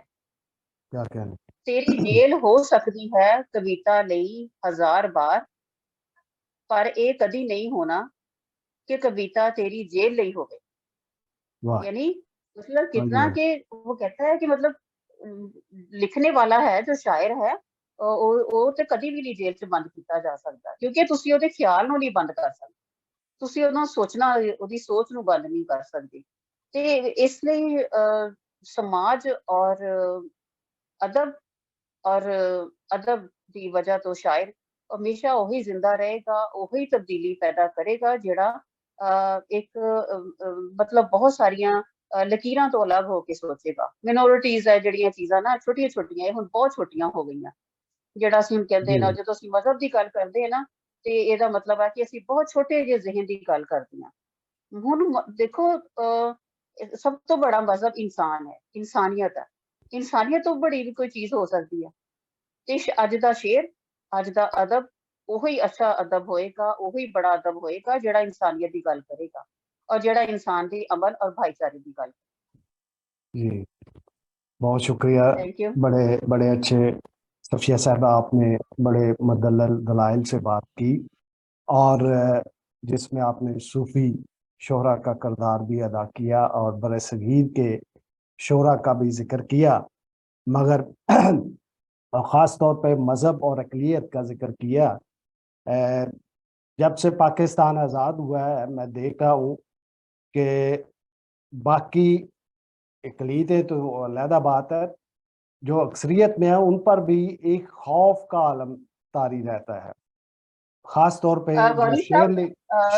Speaker 2: کیا کہنا.
Speaker 5: تیری جیل ہو سکتی ہے کویتا لئی 1000 بار، پر اے کدی نہیں ہونا کہ کویتا تیری جیل لئی ہوگی. یعنی مطلب کتنا کہ وہ کہتا ہے کہ مطلب لکھنے والا ہے جو شاعر ہے وہ تو کدی بھی نہیں جیل چ بند کیتا جا سکتا، کیونکہ تسی ਉਹਦੇ خیال ਨੂੰ ਨਹੀਂ ਬੰਦ ਕਰ ਸਕਦੇ، ਤੁਸੀਂ ਉਹਨਾਂ ਸੋਚਣਾ ਉਹਦੀ ਸੋਚ ਨੂੰ ਬੰਦ ਨਹੀਂ ਕਰ ਸਕਦੇ. ਤੇ ਇਸ ਲਈ ਸਮਾਜ ਔਰ ادب اور ادب دی وجہ تو شاعر ہمیشہ وہی زندہ رہے گا، وہی تبدیلی پیدا کرے گا جڑا ایک مطلب بہت ساریاں لکیراں تو الگ ہو کے سوچے گا. مینورٹیز ہے جڑیاں چیزاں نا چھوٹیاں چھوٹیاں ہن بہت چھوٹیاں ہو گئیاں. جڑا ਅਸੀਂ ਕਹਿੰਦੇ ہیں نا جدوں ਅਸੀਂ مذہب دی گل کردے ہیں نا تے ਇਹਦਾ مطلب ہے کہ ਅਸੀਂ بہت چھوٹے ਜਿਹੇ ذہن دی گل کردے ہیں. ہن دیکھو سب تو بڑا مذہب انسان ہے، انسانیت ہے. انسانیت تو بڑی بھی کوئی چیز ہو سکتی ہے. تے اج دا شعر، اج دا ادب وہی اچھا ادب ہوئے گا، وہی بڑا ادب ہوئے گا جڑا انسانیت دی گل کرے گا اور جڑا انسان دی امن اور بھائی چارے دی گل.
Speaker 2: جی بہت شکریہ.
Speaker 5: Thank you.
Speaker 2: بڑے اچھے صفیہ صاحبہ، آپ نے بڑے مدلل دلائل سے بات کی اور جس میں آپ نے صوفی شعراء کا کردار بھی ادا کیا اور بر صغیر کے شعراء کا بھی ذکر کیا، مگر خاص طور پہ مذہب اور اقلیت کا ذکر کیا. جب سے پاکستان آزاد ہوا ہے میں دیکھ رہا ہوں کہ باقی اقلیتیں تو علیحدہ بات ہے، جو اکثریت میں ہیں ان پر بھی ایک خوف کا عالم طاری رہتا ہے، خاص طور پہ جو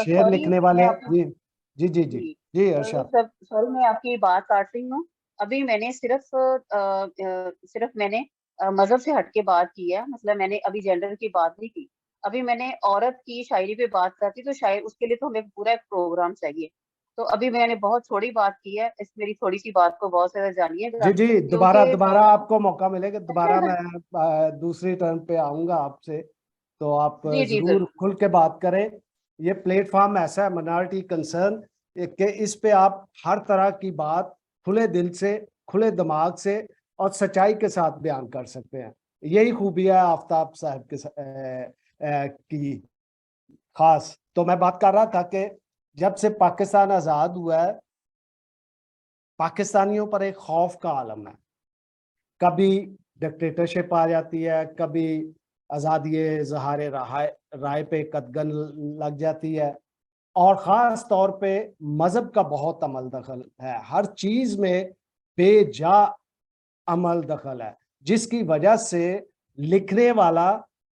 Speaker 2: شعر لکھنے والے. جی جی جی جی جی ارشاد.
Speaker 5: سوری میں آپ کی بات کاٹ رہی ہوں. ابھی میں نے صرف میں نے مذہب سے ہٹ کے بات کی ہے. مثلا میں نے ابھی جینڈر کی بات نہیں کی, ابھی میں نے عورت کی شاعری پہ بات کرتی تو شاید اس کے لیے تو ہمیں پورا ایک پروگرام چاہیے. تو ابھی میں نے بہت تھوڑی بات کی ہے, اس میری تھوڑی سی بات کو بہت زیادہ جانیے گا.
Speaker 2: جی دوبارہ
Speaker 5: کیونکہ
Speaker 2: آپ کو موقع ملے گا, دوبارہ میں دوسری ٹرن پہ آؤں گا آپ سے, تو آپ
Speaker 5: جی
Speaker 2: ضرور کھل کے بات کریں. یہ پلیٹ فارم ایسا ہے منارٹی کنسرن کہ اس پہ آپ ہر طرح کی بات کھلے دل سے, کھلے دماغ سے اور سچائی کے ساتھ بیان کر سکتے ہیں. یہی خوبی ہے آفتاب صاحب کی خاص. تو میں بات کر رہا تھا کہ جب سے پاکستان آزاد ہوا ہے, پاکستانیوں پر ایک خوف کا عالم ہے. کبھی ڈکٹیٹرشپ آ جاتی ہے, کبھی آزادی اظہار رائے پہ قدغن لگ جاتی ہے, اور خاص طور پہ مذہب کا بہت عمل دخل ہے. ہر چیز میں بے جا عمل دخل ہے, جس کی وجہ سے لکھنے والا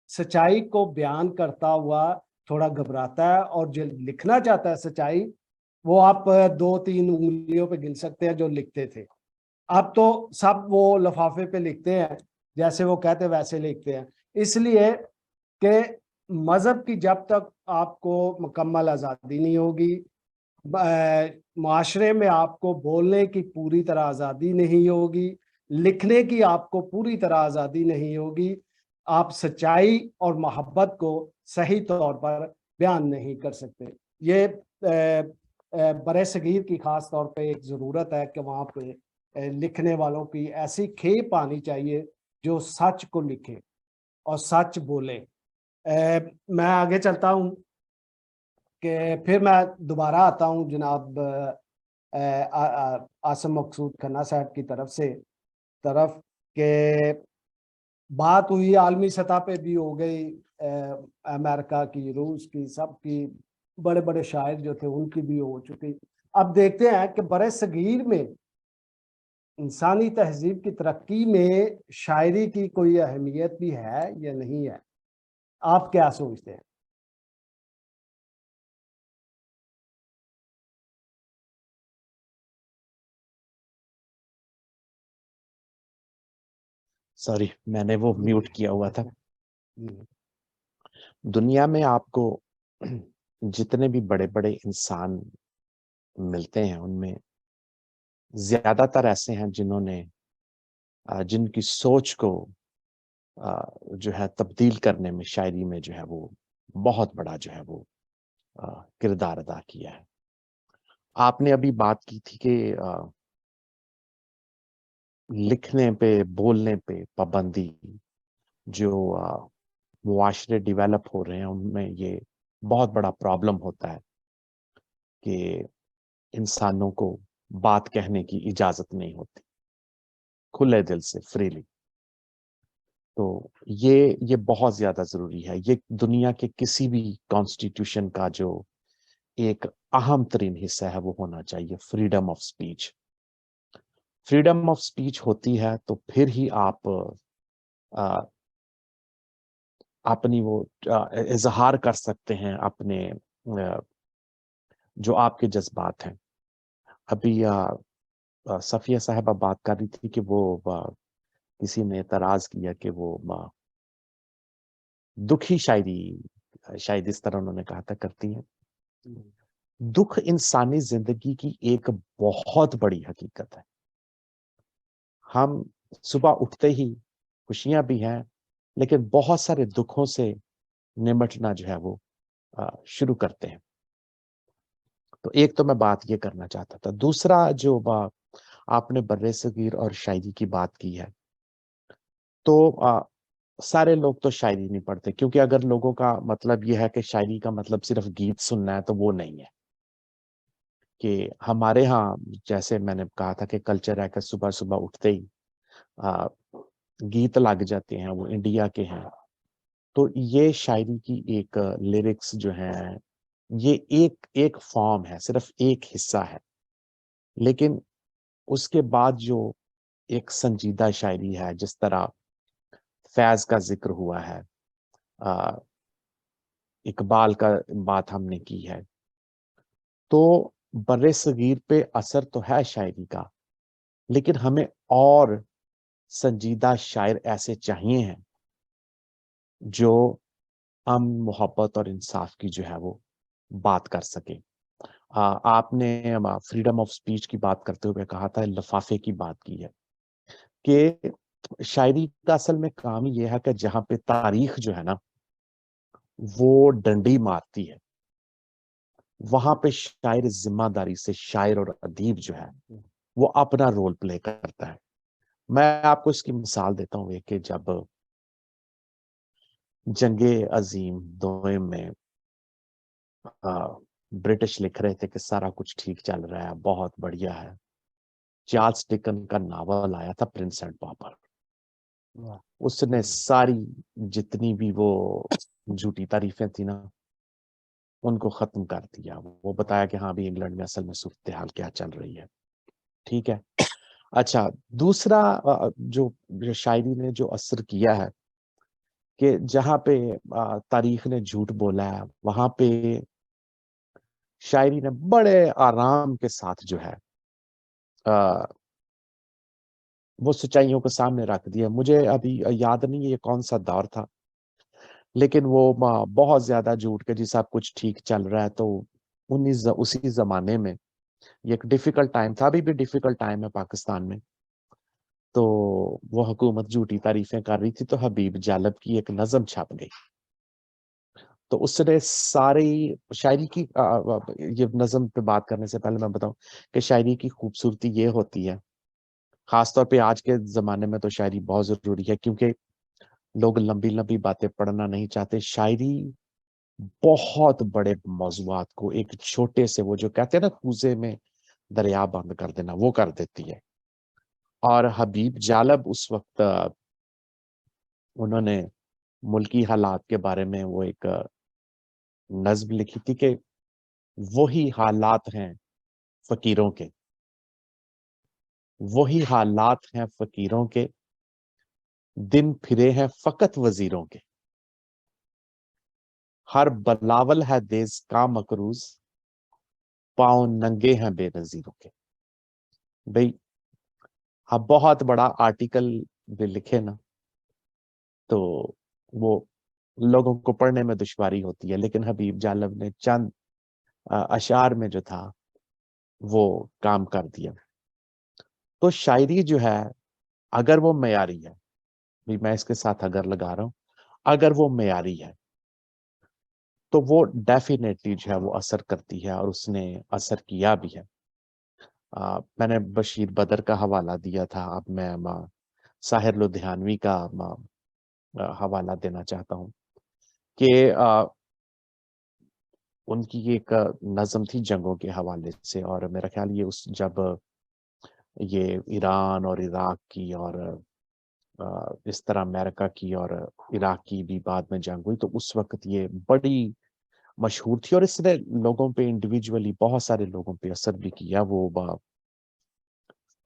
Speaker 2: سچائی کو بیان کرتا ہوا تھوڑا گھبراتا ہے, اور جو لکھنا چاہتا ہے سچائی, وہ آپ 2-3 انگلیوں پہ گن سکتے ہیں جو لکھتے تھے. اب تو سب وہ لفافے پہ لکھتے ہیں, جیسے وہ کہتے ویسے لکھتے ہیں. اس لیے کہ مذہب کی جب تک آپ کو مکمل آزادی نہیں ہوگی, معاشرے میں آپ کو بولنے کی پوری طرح آزادی نہیں ہوگی, لکھنے کی آپ کو پوری طرح آزادی نہیں ہوگی, آپ سچائی اور محبت کو صحیح طور پر بیان نہیں کر سکتے. یہ برِ صغیر کی خاص طور پہ ایک ضرورت ہے کہ وہاں پہ لکھنے والوں کی ایسی کھیپ آنی چاہیے جو سچ کو لکھے اور سچ بولے. میں آگے چلتا ہوں کہ پھر میں دوبارہ آتا ہوں جناب عاصم مقصود کھنہ صاحب کی طرف کہ بات ہوئی عالمی سطح پہ بھی ہو گئی, امریکہ کی, روس کی, سب کی, بڑے بڑے شاعر جو تھے ان کی بھی ہو چکی. اب دیکھتے ہیں کہ برِ صغیر میں انسانی تہذیب کی ترقی میں شاعری کی کوئی اہمیت بھی ہے یا نہیں ہے. آپ کیا سوچتے ہیں؟
Speaker 3: سوری, میں نے وہ میوٹ کیا ہوا تھا. دنیا میں آپ کو جتنے بھی بڑے بڑے انسان ملتے ہیں, ان میں زیادہ تر ایسے ہیں جنہوں نے جن کی سوچ کو جو ہے تبدیل کرنے میں شاعری میں جو ہے وہ بہت بڑا جو ہے وہ کردار ادا کیا ہے. آپ نے ابھی بات کی تھی کہ لکھنے پہ, بولنے پہ پابندی جو معاشرے ڈیولپ ہو رہے ہیں ان میں یہ بہت بڑا پرابلم ہوتا ہے کہ انسانوں کو بات کہنے کی اجازت نہیں ہوتی کھلے دل سے, فریلی. تو یہ بہت زیادہ ضروری ہے. یہ دنیا کے کسی بھی کانسٹیٹیوشن کا جو ایک اہم ترین حصہ ہے وہ ہونا چاہیے, freedom of speech. Freedom of speech ہوتی ہے تو پھر ہی آپ اپنی وہ اظہار کر سکتے ہیں اپنے جو آپ کے جذبات ہیں. ابھی صفیہ صاحبہ بات کر رہی تھی کہ وہ کسی نے اعتراض کیا کہ وہ دکھی شاعری, شاید اس طرح انہوں نے کہا تھا, کرتی ہیں. دکھ انسانی زندگی کی ایک بہت بڑی حقیقت ہے. ہم صبح اٹھتے ہی خوشیاں بھی ہیں, لیکن بہت سارے دکھوں سے نمٹنا جو ہے وہ شروع کرتے ہیں. تو ایک تو میں بات یہ کرنا چاہتا تھا. دوسرا جو آپ نے برِ صغیر اور شاعری کی بات کی ہے, تو سارے لوگ تو شاعری نہیں پڑھتے, کیونکہ اگر لوگوں کا مطلب یہ ہے کہ شاعری کا مطلب صرف گیت سننا ہے, تو وہ نہیں ہے. کہ ہمارے ہاں جیسے میں نے کہا تھا کہ کلچر ہے کہ صبح صبح اٹھتے ہی گیت لگ جاتے ہیں, وہ انڈیا کے ہیں. تو یہ شاعری کی ایک لیرکس جو ہیں, یہ ایک فارم ہے, صرف ایک حصہ ہے. لیکن اس کے بعد جو ایک سنجیدہ شاعری ہے, جس طرح فیض کا ذکر ہوا ہے, اقبال کا بات ہم نے کی ہے, تو برِ صغیر پہ اثر تو ہے شاعری کا, لیکن ہمیں اور संजीदा शायर ऐसे चाहिए हैं जो अमन, मोहब्बत और इंसाफ की जो है वो बात कर सके। आपने फ्रीडम ऑफ स्पीच की बात करते हुए कहा था, लिफाफे की बात की है कि शायरी का असल में काम ये है कि जहां पे तारीख जो है ना वो डंडी मारती है, वहां पे शायर जिम्मेदारी से, शायर और अदीब जो है वो अपना रोल प्ले करता है। मैं आपको इसकी मिसाल देता हूँ कि जब जंगे अजीम दोयम में ब्रिटिश लिख रहे थे कि सारा कुछ ठीक चल रहा है, बहुत बढ़िया है, चार्ल्स डिकन का नावल आया था प्रिंस एंड पापर। उसने सारी जितनी भी वो झूठी तारीफें थी ना उनको खत्म कर दिया। वो बताया कि हाँ भी इंग्लैंड में असल में सूरत हाल क्या चल रही है। ठीक है। अच्छा, दूसरा जो शायरी ने जो असर किया है कि जहां पे तारीख ने झूठ बोला है वहां पे शायरी ने बड़े आराम के साथ जो है वो सच्चाइयों को सामने रख दिया। मुझे अभी याद नहीं है ये कौन सा दौर था, लेकिन वो बहुत ज्यादा झूठ के जी सब कुछ ठीक चल रहा है। तो उसी जमाने में ये एक डिफिकल्ट टाइम था, अभी भी डिफिकल्ट टाइम है पाकिस्तान में। तो वो हुकूमत झूठी तारीफें कर रही थी तो हबीब जालब की एक नज़म छप गई। तो उसने सारी शायरी की ये नज़म पे बात करने से पहले मैं बताऊं कि शायरी की खूबसूरती ये होती है, खासतौर पे आज के ज़माने में तो शायरी बहुत ज़रूरी है क्योंकि लोग लंबी लंबी बातें पढ़ना नहीं चाहते। शायरी बहुत बड़े मौज़ूआत को एक छोटे से, वो जो कहते हैं ना कूजे में दरिया बंद कर देना, वो कर देती है। और हबीब जालब उस वक्त उन्होंने मुल्की हालात के बारे में वो एक नज्म लिखी थी कि वही हालात हैं फकीरों के, वही हालात हैं फकीरों के, दिन फिरे हैं फकत वजीरों के, हर बलावल है देश का मकरूज, पाँव नंगे हैं बेनजीरों के। भाई अब बहुत बड़ा आर्टिकल भी लिखे ना तो वो लोगों को पढ़ने में दुश्वारी होती है, लेकिन हबीब जालब ने चंद अशार में जो था वो काम कर दिया। तो शायरी जो है अगर वो मयारी है, भी मैं इसके साथ अगर लगा रहा हूं, अगर वो मयारी है तो वो डेफिनेटली जो है वो असर करती है और उसने असर किया भी है। मैंने बशीर बदर का हवाला दिया था, अब मैं साहिर लुधियानवी का हवाला देना चाहता हूँ कि उनकी एक नज़म थी जंगों के हवाले से, और मेरा ख्याल ये उस जब ये ईरान और इराक की और इस तरह अमेरिका की और इराक की भी बाद में जंग हुई तो उस वक्त ये बड़ी मशहूर थी और इसने लोगों पे इंडिविजुअली बहुत सारे लोगों पे असर भी किया। वो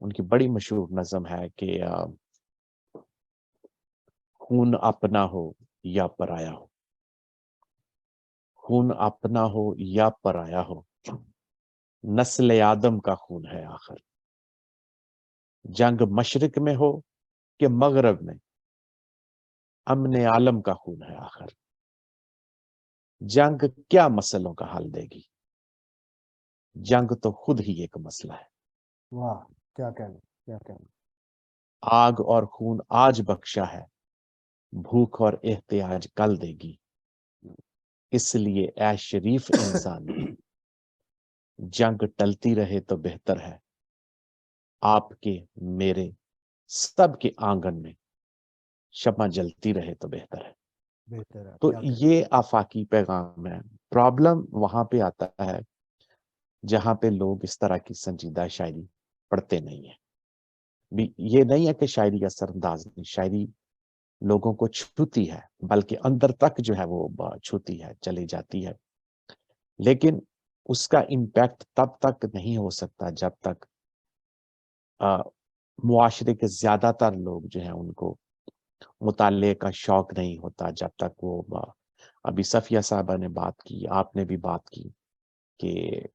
Speaker 3: उनकी बड़ी मशहूर नज़म है कि खून अपना हो या पराया हो, खून अपना हो या पराया हो, नस्ल आदम का खून है आखिर, जंग मशरिक में हो कि मगरब में, अमन आलम का खून है आखिर, जंग क्या मसलों का हल देगी, जंग तो खुद ही एक मसला है।
Speaker 2: वाह, क्या कहना, क्या कहना।
Speaker 3: आग और खून आज बख्शा है, भूख और एहतियाज कल देगी, इसलिए ऐ शरीफ इंसानी, जंग टलती रहे तो बेहतर है, आपके मेरे सबके आंगन में शम्मा जलती रहे तो बेहतर है।
Speaker 2: बेहतर है,
Speaker 3: तो
Speaker 2: क्या कहना।
Speaker 3: ये आफाकी पैगाम है। प्रॉब्लम वहां पे आता है जहां पे लोग इस तरह की संजीदा शायरी पढ़ते नहीं है। ये नहीं है कि शायरी असरअंदाज नहीं, शायरी लोगों को छूती है, बल्कि अंदर तक जो है वो छूती है, चली जाती है, लेकिन उसका इम्पैक्ट तब तक नहीं हो सकता जब तक मुआशरे के ज्यादातर लोग जो हैं उनको मुताले का शौक नहीं होता, जब तक वो अभी सफिया साहबा ने बात की, आपने भी बात की कि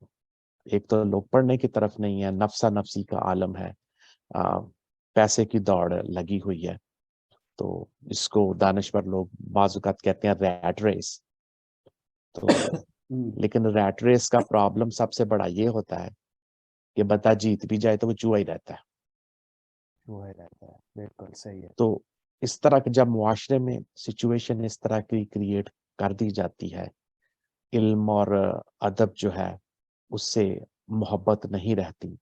Speaker 3: एक तो लोग पढ़ने की तरफ नहीं है, नफसा नफसी का आलम है। पैसे की दौड़ लगी हुई है, तो इसको दानिशवर लोग बाज़ औक़ात कहते हैं रैट रेस। तो लेकिन रैट रेस का प्रॉब्लम सबसे बड़ा ये होता है कि बंदा जीत भी जाए तो वो चूहा ही रहता है।
Speaker 2: वो ही रहता है, बिल्कुल सही है।
Speaker 3: तो इस तरह के जब मुआशरे में सिचुएशन इस तरह की क्रिएट कर दी जाती है, इल्म और अदब जो है उससे मोहब्बत नहीं रहती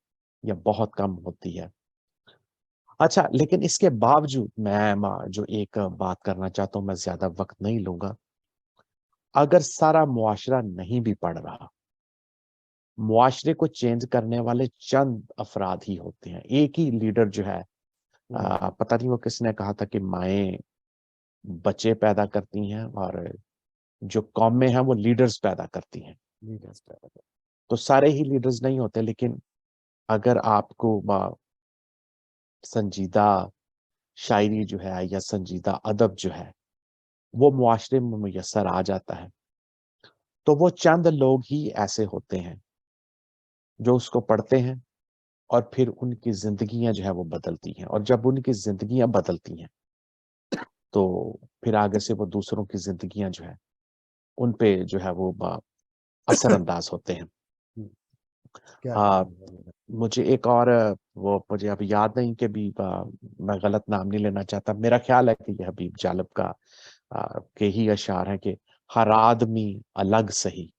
Speaker 3: या बहुत कम होती है। अच्छा, लेकिन इसके बावजूद मैं जो एक बात करना चाहता हूँ, मैं ज्यादा वक्त नहीं लूंगा। अगर सारा मुआशरा नहीं भी पढ़ रहा, मुआशरे को चेंज करने वाले चंद अफराद ही होते हैं। एक ही लीडर जो है, पता नहीं वो किसने कहा था कि माएँ बच्चे पैदा करती हैं और जो कौमें हैं वो लीडर्स पैदा करती हैं।
Speaker 2: लीडर्स पैदा करते
Speaker 3: तो सारे ही लीडर्स नहीं होते, लेकिन अगर आपको संजीदा शायरी जो है या संजीदा अदब जो है वो मुआशरे में मुयस्सर आ जाता है, तो वो चंद लोग ही ऐसे होते हैं जो उसको पढ़ते हैं और फिर उनकी जिंदगियां जो है वो बदलती हैं। और जब उनकी जिंदगियां बदलती हैं तो फिर आगे से वो दूसरों की जिंदगियां जो है उन पे जो है वो असरअंदाज होते हैं।
Speaker 2: हैं। क्या
Speaker 3: आ,
Speaker 2: करें?
Speaker 3: मुझे एक और वो मुझे अब याद नहीं कि भी मैं गलत नाम नहीं लेना चाहता, मेरा ख्याल है कि यह हबीब जालिब का के ही अशार है कि हर आदमी अलग सही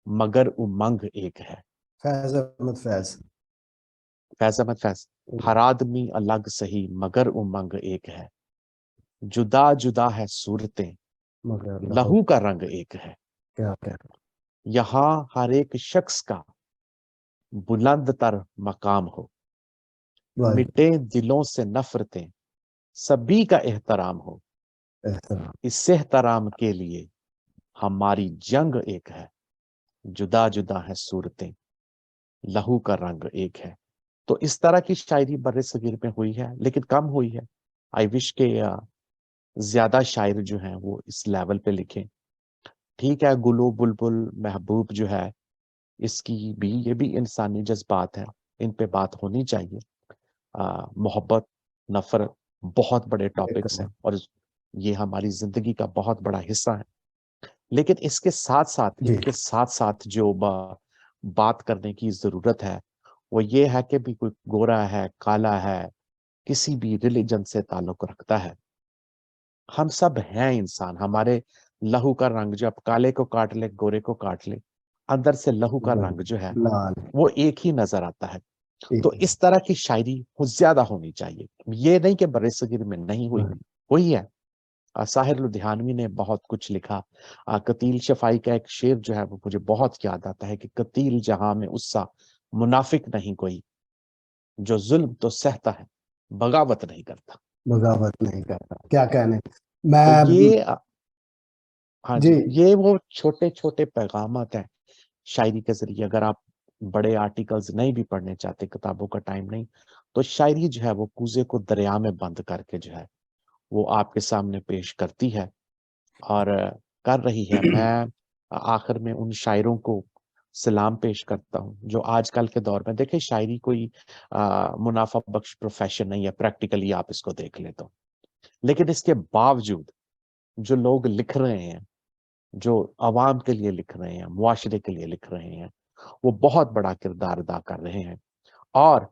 Speaker 3: मगर उमंग एक है।
Speaker 2: फैज अहमद फैज।
Speaker 3: फैज अहमद फैज। हर आदमी अलग सही मगर उमंग एक है, जुदा जुदा है सूरतें
Speaker 2: मगर
Speaker 3: लहू का रंग एक है।
Speaker 2: क्या क्या
Speaker 3: यहाँ हर एक शख्स का बुलंद तर मकाम हो,
Speaker 2: वाह,
Speaker 3: मिटे दिलों से नफरतें सभी का एहतराम हो।
Speaker 2: एहतराम।
Speaker 3: इस एहतराम के लिए हमारी जंग एक है, जुदा जुदा है सूरतें लहू का रंग एक है। तो इस तरह की शायरी बर्रे सगीर में हुई है, लेकिन कम हुई है। आई विश के ज्यादा शायर जो हैं वो इस लेवल पे लिखें। ठीक है, गुलू बुलबुल महबूब जो है इसकी भी ये भी इंसानी जज्बात है, इन पे बात होनी चाहिए। मोहब्बत, नफरत बहुत बड़े टॉपिक्स हैं और ये हमारी जिंदगी का बहुत बड़ा हिस्सा है। लेकिन इसके साथ साथ
Speaker 2: जी।
Speaker 3: इनके साथ साथ जो बात करने की जरूरत है वो ये है कि भी कोई गोरा है, काला है, किसी भी रिलीजन से ताल्लुक रखता है, हम सब हैं इंसान। हमारे लहू का रंग जो अब काले को काट ले, गोरे को काट ले, अंदर से लहू का रंग जो है
Speaker 2: लाल
Speaker 3: वो एक ही नजर आता है।
Speaker 2: एक
Speaker 3: तो इस तरह की शायरी ज्यादा होनी चाहिए। ये नहीं कि बरसगीर में नहीं हुई, हुई है। साहिर लुधियानवी ने बहुत कुछ लिखा। कतील शफाई का एक शेर जो है वो मुझे बहुत याद आता है कि कतील जहां में उससा मुनाफिक नहीं कोई, जो जुल्म तो सहता है बगावत नहीं करता।
Speaker 2: बगावत नहीं करता। क्या कहने।
Speaker 3: तो
Speaker 2: मैं
Speaker 3: ये हाँ
Speaker 2: जी
Speaker 3: जी, ये वो छोटे छोटे पैगामात हैं शायरी के जरिए। अगर आप बड़े आर्टिकल्स नहीं भी पढ़ने चाहते, किताबों का टाइम नहीं, तो शायरी जो है वो कूजे को दरिया में बंद करके जो है वो आपके सामने पेश करती है और कर रही है। मैं आखिर में उन शायरों को सलाम पेश करता हूँ जो आजकल के दौर में, देखिए शायरी कोई मुनाफा बख्श प्रोफेशन नहीं है, प्रैक्टिकली आप इसको देख ले तो, लेकिन इसके बावजूद जो लोग लिख रहे हैं, जो अवाम के लिए लिख रहे हैं, मुआशरे के लिए लिख रहे हैं, वो बहुत बड़ा किरदार अदा कर रहे हैं। और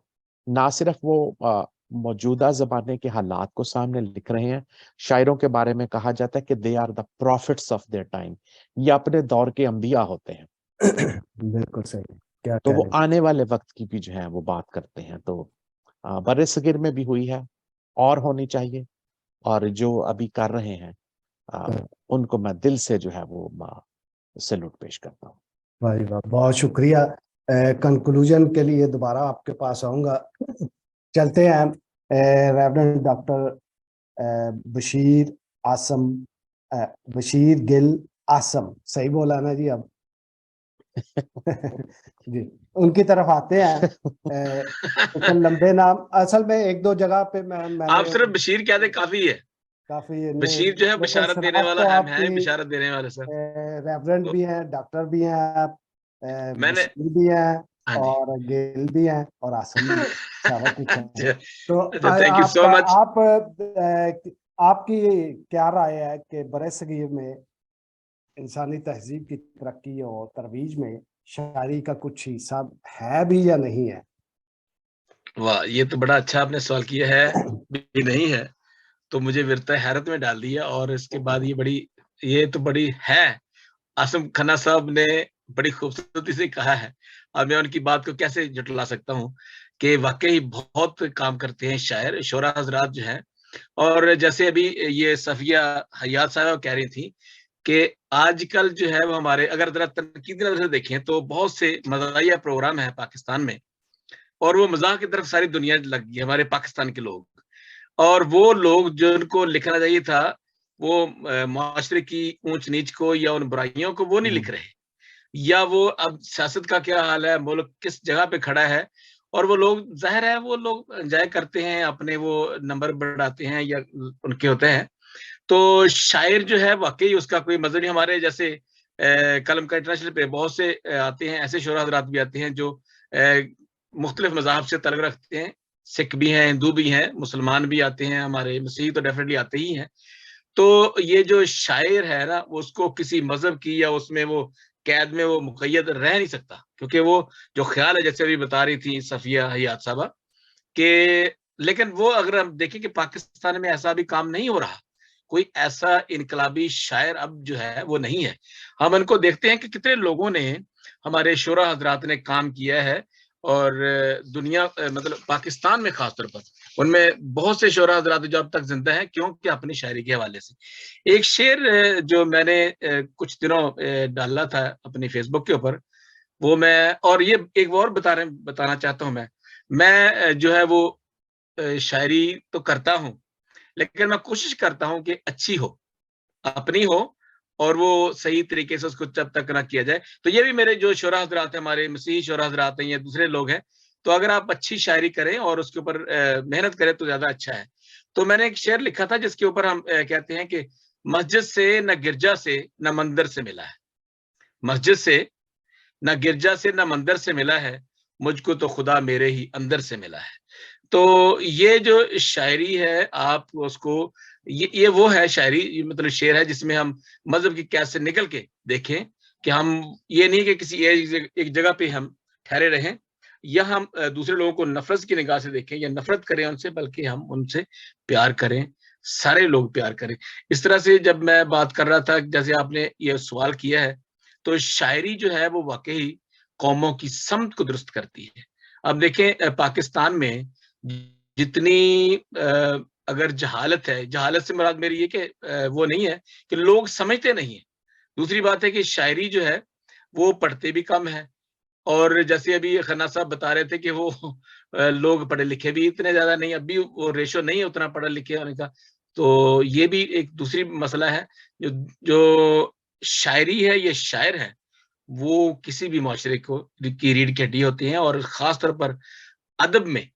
Speaker 3: ना सिर्फ वो मौजूदा जमाने के हालात को सामने लिख रहे हैं, शायरों के बारे में कहा जाता है कि they are the prophets of their time, ये अपने दौर के अंबिया होते हैं।
Speaker 2: बिल्कुल सही। क्या
Speaker 3: तो वो
Speaker 2: कहने।
Speaker 3: आने वाले वक्त की भी जो है वो बात करते हैं। तो बर्रे सगीर में भी हुई है और होनी चाहिए, और जो अभी कर रहे हैं उनको मैं दिल से जो है वो सैल्यूट पेश करता हूँ।
Speaker 2: भाई वाह, बहुत शुक्रिया। कंक्लूजन के लिए दोबारा आपके पास आऊंगा। चलते हैं रेवरेंड डॉक्टर बशीर आसम, बशीर गिल आसम, सही बोला ना जी अब? जी, उनकी तरफ आते हैं। तो लंबे नाम असल में एक दो जगह पे मैंने
Speaker 4: आप सिर्फ बशीर क्या थे, काफी है।
Speaker 2: काफी
Speaker 4: बशीर जो है
Speaker 2: लेकिन
Speaker 4: बशारत देने
Speaker 2: शनाख्त
Speaker 4: वाला
Speaker 2: तो
Speaker 4: है
Speaker 2: आपकी
Speaker 4: बिशारत देने वाला सर।
Speaker 2: रेवरेंड
Speaker 4: तो
Speaker 2: भी हैं, डॉक्टर भी हैं आप,
Speaker 4: मैंने
Speaker 2: बशीर भी हैं।
Speaker 4: हाँ जी।
Speaker 2: और गेल भी हैं और आसम भी हैं, सारा कुछ है।
Speaker 4: अच्छा,
Speaker 2: तो
Speaker 4: अच्छा, थैंक यू सो मच।
Speaker 2: आपकी क्या राय है कि बरसगीर में इंसानी तहजीब की तरक्की और तरवीज में शायरी का कुछ हिस्सा है भी या नहीं है?
Speaker 4: वाह, ये तो बड़ा अच्छा आपने सवाल किया है। भी नहीं है तो मुझे विरता हैरत में डाल दिया। और इसके बाद ये तो बड़ी है। आसिम खन्ना साहब ने बड़ी खूबसूरती से कहा है। अब मैं उनकी बात को कैसे जुटला सकता हूँ कि वाकई बहुत काम करते हैं शायर शोरा हजरात जो हैं। और जैसे अभी ये सफिया हयात साहब कह रही थी कि आजकल जो है वो हमारे, अगर जरा तनकीदी नजर से देखें तो बहुत से मज़ाहिया प्रोग्राम है पाकिस्तान में, और वो मजाक की तरफ सारी दुनिया लग गई, हमारे पाकिस्तान के लोग। और वो लोग जिनको लिखना चाहिए था वो माशरे की ऊंच नीच को या उन बुराइयों को, वो नहीं लिख रहे। या वो अब सियासत का क्या हाल है, मुल्क किस जगह पे खड़ा है, और वो लोग जाहिर है वो लोग एंजॉय करते हैं, अपने वो नंबर बढ़ाते हैं या उनके होते हैं। तो शायर जो है वाकई उसका कोई मजहब नहीं। हमारे जैसे कलम का इंटरनेशनल पे बहुत से आते हैं, ऐसे शोरा हजरात भी आते हैं जो मुख्तलिफ मज़ाहब से तल्लुक़ रखते हैं। सिख भी हैं, हिंदू भी हैं, मुसलमान भी आते हैं, हमारे मसीही तो डेफिनेटली आते ही हैं। तो ये जो शायर है ना, उसको किसी मजहब की या उसमें वो कैद में वो मुक़य्यद रह नहीं सकता, क्योंकि वो जो ख्याल है, जैसे अभी बता रही थी सफिया हयात साहबा कि, लेकिन वो अगर हम देखें कि पाकिस्तान में ऐसा भी काम नहीं हो रहा, कोई ऐसा इनकलाबी शायर अब जो है वो नहीं है। हम इनको देखते हैं कि कितने लोगों ने, हमारे शोरा हजरात ने काम किया है, और दुनिया मतलब पाकिस्तान में खास तौर पर उनमें बहुत से शोरा हजरात जो अब तक जिंदा हैं, क्योंकि अपनी शायरी के हवाले से। एक शेर जो मैंने कुछ दिनों डाला था अपनी फेसबुक के ऊपर, वो मैं, और ये एक और बताना चाहता हूँ। मैं जो है वो शायरी तो करता हूँ, लेकिन मैं कोशिश करता हूँ कि अच्छी हो, अपनी हो, और वो सही तरीके से उसको जब तक ना किया जाए। तो ये भी मेरे जो शोरा हजरात हैं, हमारे मसीही शोरा हजरात हैं या दूसरे लोग हैं, तो अगर आप अच्छी शायरी करें और उसके ऊपर मेहनत करें तो ज्यादा अच्छा है। तो मैंने एक शेर लिखा था जिसके ऊपर हम कहते हैं कि मस्जिद से न गिरजा से न मंदिर से मिला है, मस्जिद से न गिरजा से न मंदिर से मिला है, मुझको तो खुदा मेरे ही अंदर से मिला है। तो ये जो शायरी है, आप उसको, ये वो है शायरी, मतलब शेर है जिसमें हम मजहब की कैद से निकल के देखें कि हम ये नहीं कि किसी एक जगह पे हम ठहरे रहें, या हम दूसरे लोगों को नफरत की निगाह से देखें या नफरत करें उनसे, बल्कि हम उनसे प्यार करें, सारे लोग प्यार करें। इस तरह से जब मैं बात कर रहा था, जैसे आपने ये सवाल किया है, तो शायरी जो है वो वाकई कौमों की समत को दुरुस्त करती है। अब देखें पाकिस्तान में जितनी अगर जहालत है, जहालत से मुराद मेरी ये कि वो नहीं है कि लोग समझते नहीं है। दूसरी बात है कि शायरी जो है वो पढ़ते भी कम है, और जैसे अभी खन्ना साहब बता रहे थे कि वो लोग पढ़े लिखे भी इतने ज्यादा नहीं, अभी वो रेशो नहीं है उतना पढ़े लिखे होने का। तो ये भी एक दूसरी मसला है। जो जो शायरी है, ये शायर है, वो किसी भी माशरे को की रीढ़ की हड्डी होती हैं। और खास तौर पर अदब में,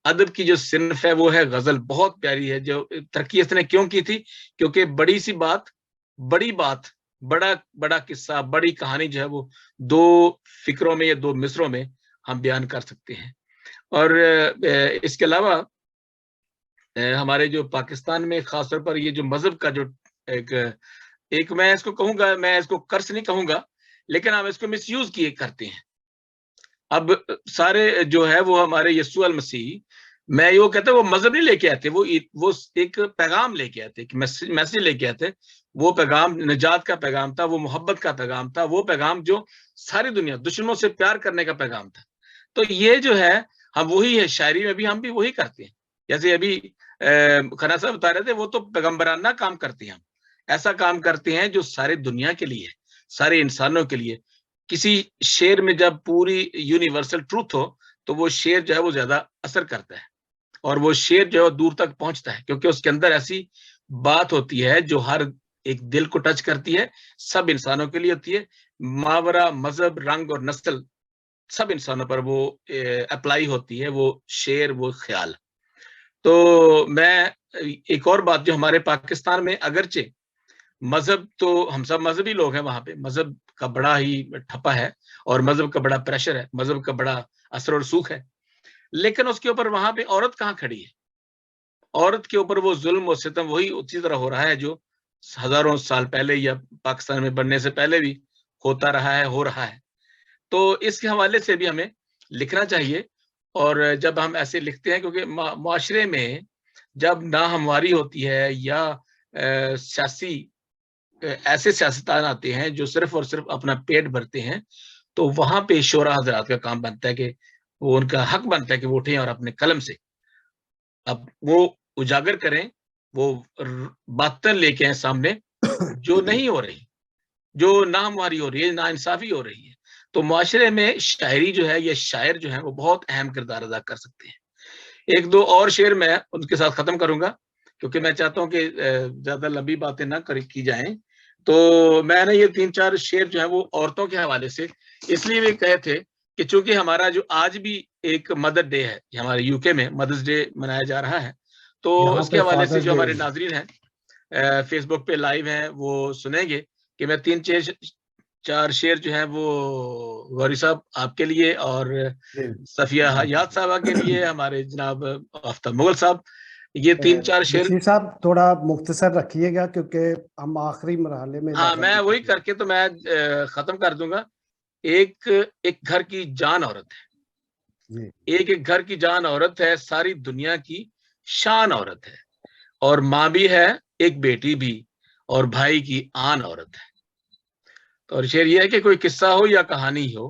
Speaker 4: अदब की जो सिन्फ है वो है गजल, बहुत प्यारी है। जो तरक्की इसने क्यों की थी, क्योंकि बड़ी सी बात, बड़ी बात, बड़ा बड़ा किस्सा, बड़ी कहानी जो है वो दो फिक्रों में या दो मिसरों में हम बयान कर सकते हैं। और इसके अलावा हमारे जो पाकिस्तान में खास तौर पर ये जो मजहब का जो एक एक मैं इसको कहूंगा, मैं इसको कर्ज नहीं कहूंगा, लेकिन हम इसको मिसयूज किए करते हैं। अब सारे जो है वो हमारे यस्सु अल मसीह, मैं ये कहता हूँ, वो मजहब नहीं लेके आते, वो एक पैगाम लेके आते, एक मैसेज लेके आते। वो पैगाम निजात का पैगाम था, वो मोहब्बत का पैगाम था, वो पैगाम जो सारी दुनिया, दुश्मनों से प्यार करने का पैगाम था। तो ये जो है, हम वही है, शायरी में भी हम भी वही करते हैं। जैसे अभी खन्ना साहब बता रहे थे, वो तो पैगम्बराना काम करते हैं। हम ऐसा काम करते हैं जो सारी दुनिया के लिए, सारे इंसानों के लिए। किसी शेर में जब पूरी यूनिवर्सल ट्रूथ हो, तो वो शेर जो है वो ज्यादा असर करता है, और वो शेर जो है दूर तक पहुंचता है, क्योंकि उसके अंदर ऐसी बात होती है जो हर एक दिल को टच करती है, सब इंसानों के लिए होती है। मावरा मजहब, रंग और नस्ल, सब इंसानों पर वो अप्लाई होती है, वो शेर, वो ख्याल। तो मैं एक और बात, जो हमारे पाकिस्तान में अगरचे मजहब, तो हम सब मजहबी लोग हैं, वहां पे मजहब کا بڑا ہی ٹھپا ہے اور مذہب کا بڑا پریشر ہے, مذہب کا بڑا اثر اور رسوخ ہے, لیکن اس کے اوپر وہاں پہ عورت کہاں کھڑی ہے؟ عورت کے اوپر وہ ظلم و ستم وہی اسی طرح ہو رہا ہے جو ہزاروں سال پہلے یا پاکستان میں بننے سے پہلے بھی ہوتا رہا ہے, ہو رہا ہے. تو اس کے حوالے سے بھی ہمیں لکھنا چاہیے. اور جب ہم ایسے لکھتے ہیں, کیونکہ معاشرے میں جب ناہمواری ہوتی ہے یا سیاسی ایسے سیاستدان آتے ہیں جو صرف اور صرف اپنا پیٹ بھرتے ہیں, تو وہاں پہ شورا حضرات کا کام بنتا ہے کہ وہ ان کا حق بنتا ہے کہ وہ اٹھیں اور اپنے قلم سے اب وہ اجاگر کریں, وہ باتیں لے کے ہیں سامنے جو نہیں ہو رہی, جو ناہمواری ہو رہی ہے, ناانصافی ہو رہی ہے. تو معاشرے میں شاعری جو ہے یا شاعر جو ہے وہ بہت اہم کردار ادا کر سکتے ہیں. ایک دو اور شعر میں ان کے ساتھ ختم کروں گا, کیونکہ میں چاہتا ہوں کہ زیادہ لمبی باتیں نہ کی جائیں. تو میں نے یہ 3-4 شعر جو ہیں وہ عورتوں کے حوالے سے اس لیے بھی کہے تھے کہ چونکہ ہمارا جو آج بھی ایک مدر ڈے ہے, ہمارے یو کے میں مدرس ڈے منایا جا رہا ہے, تو اس کے حوالے سے جو ہمارے ناظرین ہیں فیس بک پہ لائیو ہیں وہ سنیں گے کہ میں 3-4 شعر جو ہیں وہ غوری صاحب آپ کے لیے اور صفیہ حیات صاحبہ کے لیے, ہمارے جناب آفتاب مغل صاحب, یہ 3-4 شعر.
Speaker 2: بشیر صاحب تھوڑا مختصر رکھیے گا کیونکہ ہم آخری مرحلے میں.
Speaker 4: ہاں, میں وہی کر کے تو میں ختم کر دوں گا. ایک گھر کی جان عورت ہے, ایک گھر کی جان عورت ہے, ساری دنیا کی شان عورت ہے, اور ماں بھی ہے, ایک بیٹی بھی, اور بھائی کی آن عورت ہے. تو اور شعر یہ ہے کہ کوئی قصہ ہو یا کہانی ہو,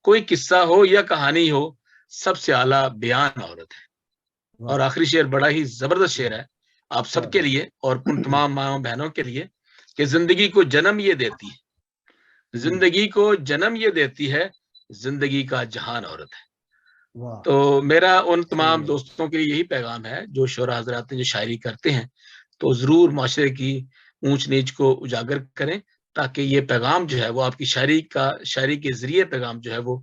Speaker 4: کوئی قصہ ہو یا کہانی ہو, سب سے اعلیٰ بیان عورت ہے. اور آخری شعر بڑا ہی زبردست شعر ہے آپ سب کے لیے اور ان تمام ماں بہنوں کے لیے کہ زندگی کو جنم یہ دیتی ہے, زندگی کو جنم یہ دیتی ہے, زندگی کا جہان عورت ہے. تو میرا ان تمام دوستوں کے لیے یہی پیغام ہے جو شعراء حضرات جو شاعری کرتے ہیں, تو ضرور معاشرے کی اونچ نیچ کو اجاگر کریں تاکہ یہ پیغام جو ہے وہ آپ کی شاعری کے ذریعے پیغام جو ہے وہ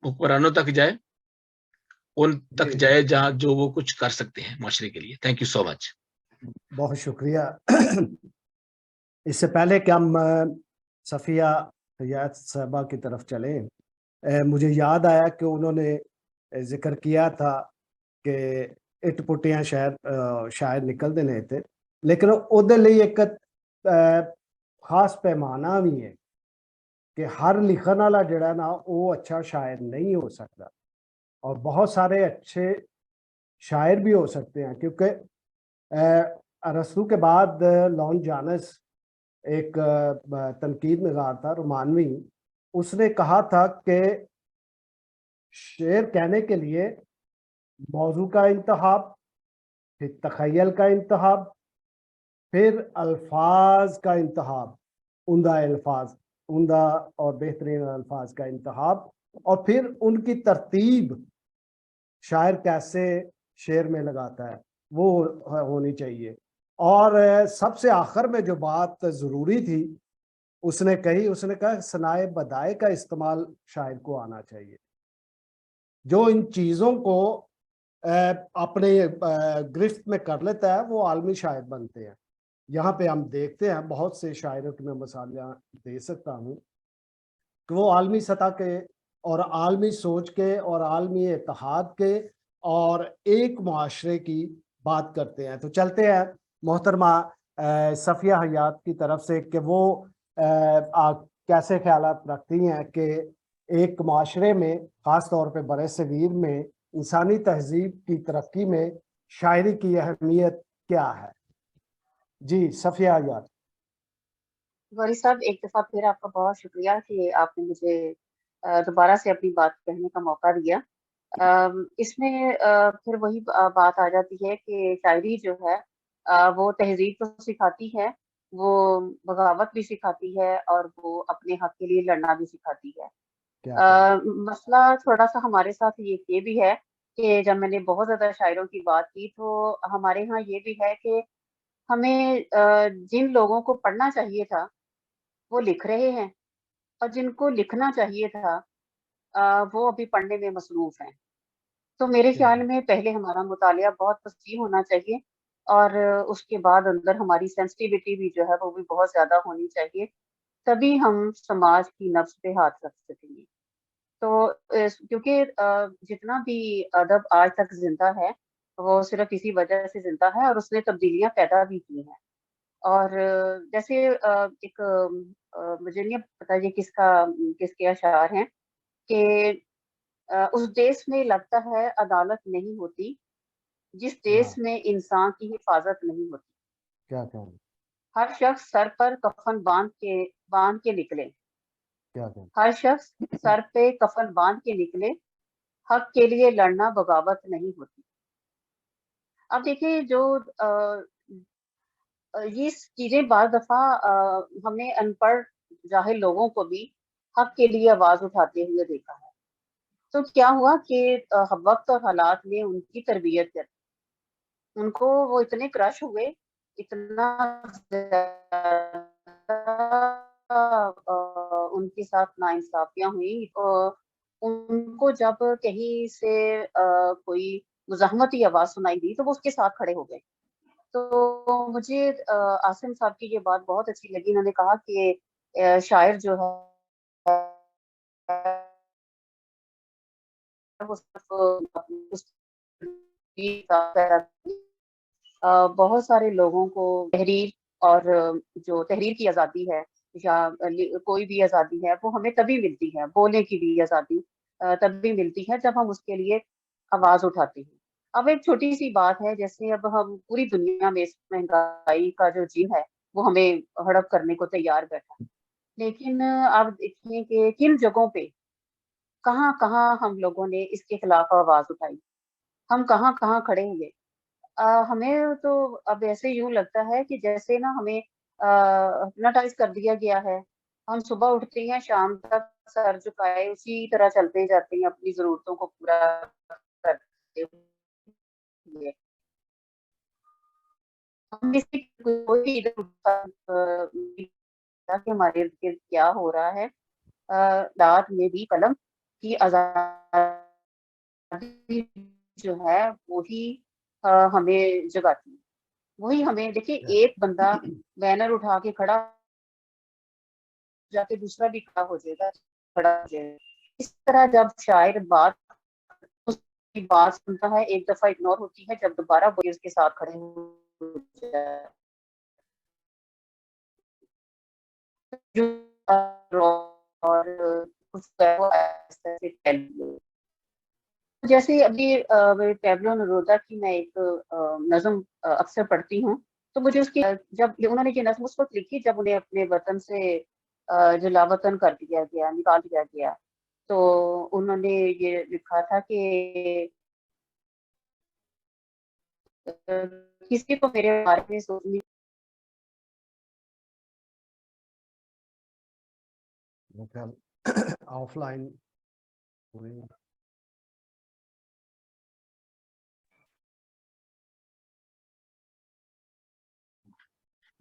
Speaker 4: حکمرانوں تک جائے, ان تک جائے جہاں جو وہ کچھ کر سکتے ہیں معاشرے کے لیے. تھینک یو سو مچ.
Speaker 2: بہت شکریہ. اس سے پہلے کہ ہم صفیہ حیات صاحبہ کی طرف چلیں, مجھے یاد آیا کہ انہوں نے ذکر کیا تھا کہ اٹ پٹیاں شاید نکل دینے تھے, لیکن وہ لیے ایک خاص پیمانہ بھی ہے کہ ہر لکھن والا جڑا نا وہ اچھا شاعر نہیں ہو سکتا, اور بہت سارے اچھے شاعر بھی ہو سکتے ہیں. کیونکہ ارسطو کے بعد لون جانس ایک تنقید نگار تھا رومانوی, اس نے کہا تھا کہ شعر کہنے کے لیے موضوع کا انتخاب, پھر تخیل کا انتخاب, پھر الفاظ کا انتخاب, عمدہ اور بہترین الفاظ کا انتخاب, اور پھر ان کی ترتیب شاعر کیسے شعر میں لگاتا ہے وہ ہونی چاہیے. اور سب سے آخر میں جو بات ضروری تھی اس نے کہا ثنائے بدائے کا استعمال شاعر کو آنا چاہیے. جو ان چیزوں کو اپنے گرفت میں کر لیتا ہے وہ عالمی شاعر بنتے ہیں. یہاں پہ ہم دیکھتے ہیں بہت سے شاعروں کی میں مثالیاں دے سکتا ہوں کہ وہ عالمی سطح کے اور عالمی سوچ کے اور عالمی اتحاد کے اور ایک معاشرے کی بات کرتے ہیں. تو چلتے ہیں محترمہ صفیہ حیات کی طرف سے کہ وہ کیسے خیالات رکھتی ہیں کہ ایک معاشرے میں خاص طور پہ برِ صغیر میں انسانی تہذیب کی ترقی میں شاعری کی اہمیت کیا ہے. جی صفیہ حیات.
Speaker 5: غوری صاحب, ایک دفعہ پھر آپ کا بہت شکریہ کہ آپ نے مجھے دوبارہ سے اپنی بات کہنے کا موقع دیا. اس میں پھر وہی بات آ جاتی ہے کہ شاعری جو ہے وہ تہذیب کو سکھاتی ہے, وہ بغاوت بھی سکھاتی ہے, اور وہ اپنے حق کے لیے لڑنا بھی سکھاتی ہے. مسئلہ تھوڑا سا ہمارے ساتھ یہ بھی ہے کہ جب میں نے بہت زیادہ شاعروں کی بات کی تو ہمارے ہاں یہ بھی ہے کہ ہمیں جن لوگوں کو پڑھنا چاہیے تھا وہ لکھ رہے ہیں, اور جن کو لکھنا چاہیے تھا وہ ابھی پڑھنے میں مصروف ہیں. تو میرے خیال میں پہلے ہمارا مطالعہ بہت وسیع ہونا چاہیے, اور اس کے بعد اندر ہماری سینسٹیوٹی بھی جو ہے وہ بھی بہت زیادہ ہونی چاہیے تبھی ہم سماج کی نبض پہ ہاتھ رکھ سکیں گے. تو کیونکہ جتنا بھی ادب آج تک زندہ ہے وہ صرف اسی وجہ سے زندہ ہے اور اس نے تبدیلیاں پیدا بھی کی ہیں. اور جیسے ایک مجھے نہیں پتا یہ کس کے اشعار ہیں کہ اس دیش میں لگتا ہے عدالت نہیں ہوتی جس دیش میں انسان کی حفاظت نہیں ہوتی.
Speaker 2: کیا کہہ رہے
Speaker 5: ہر شخص سر پر کفن باندھ کے نکلے.
Speaker 2: کیا کہہ
Speaker 5: ہر شخص سر پہ کفن باندھ کے نکلے. حق کے لیے لڑنا بغاوت نہیں ہوتی. اب دیکھیں جو یہ چیزیں بعض دفعہ ہم نے ان پڑھ جاہل لوگوں کو بھی حق کے لیے آواز اٹھاتے ہوئے دیکھا ہے. تو کیا ہوا کہ وقت اور حالات نے ان کی تربیت کر ان کو وہ اتنے کرش ہوئے, اتنا ان کے ساتھ ناانصافیاں ہوئی. ان کو جب کہیں سے کوئی مزاحمتی آواز سنائی دی تو وہ اس کے ساتھ کھڑے ہو گئے. تو مجھے عاصم صاحب کی یہ بات بہت اچھی لگی. انہوں نے کہا کہ شاعر جو ہے وہ صرف بہت سارے لوگوں کو تحریر اور جو تحریر کی آزادی ہے یا کوئی بھی آزادی ہے وہ ہمیں تبھی ملتی ہے, بولنے کی بھی آزادی تبھی ملتی ہے جب ہم اس کے لیے آواز اٹھاتے ہیں. اب ایک چھوٹی سی بات ہے, جیسے اب ہم پوری دنیا میں اس مہنگائی کا جو جن ہے وہ ہمیں ہڑپ کرنے کو تیار بیٹھا ہے, لیکن آپ دیکھیں کہ کن جگہوں پہ کہاں کہاں ہم لوگوں نے اس کے خلاف آواز اٹھائی, ہم کہاں کہاں کھڑے ہوئے. ہمیں تو اب ایسے یوں لگتا ہے کہ جیسے نا ہمیں ہپناٹائز کر دیا گیا ہے. ہم صبح اٹھتے ہیں, شام تک سر جھکائے اسی طرح چلتے جاتے ہیں اپنی ضرورتوں کو پورا کرتے ہوئے. ہم میں سے کوئی کہ ہمارے ارد گرد کیا ہو رہا ہے. رات میں بھی قلم کی آزادی جو ہے وہی ہمیں جگاتی ہے. وہی ہمیں دیکھیں, ایک بندہ بینر اٹھا کے کھڑا جا کے دوسرا بھی کھڑا ہو جائے گا, کھڑا ہو جائے گا. اس طرح جب شاعر اس کی بات سنتا ہے, ایک دفعہ اگنور ہوتی ہے, جب دوبارہ وہ اس کے ساتھ کھڑے ہو جائے اور جیسے ابھی پیبلو نرودا کی میں ایک نظم اکثر پڑھتی ہوں, تو مجھے اس کی جب انہوں نے یہ نظم اس وقت لکھی جب انہیں اپنے وطن سے جو لاوطن کر دیا گیا, نکال دیا گیا, تو انہوں نے یہ لکھا تھا کہ کسی کو میرے بارے میں سوچنے
Speaker 2: آف لائن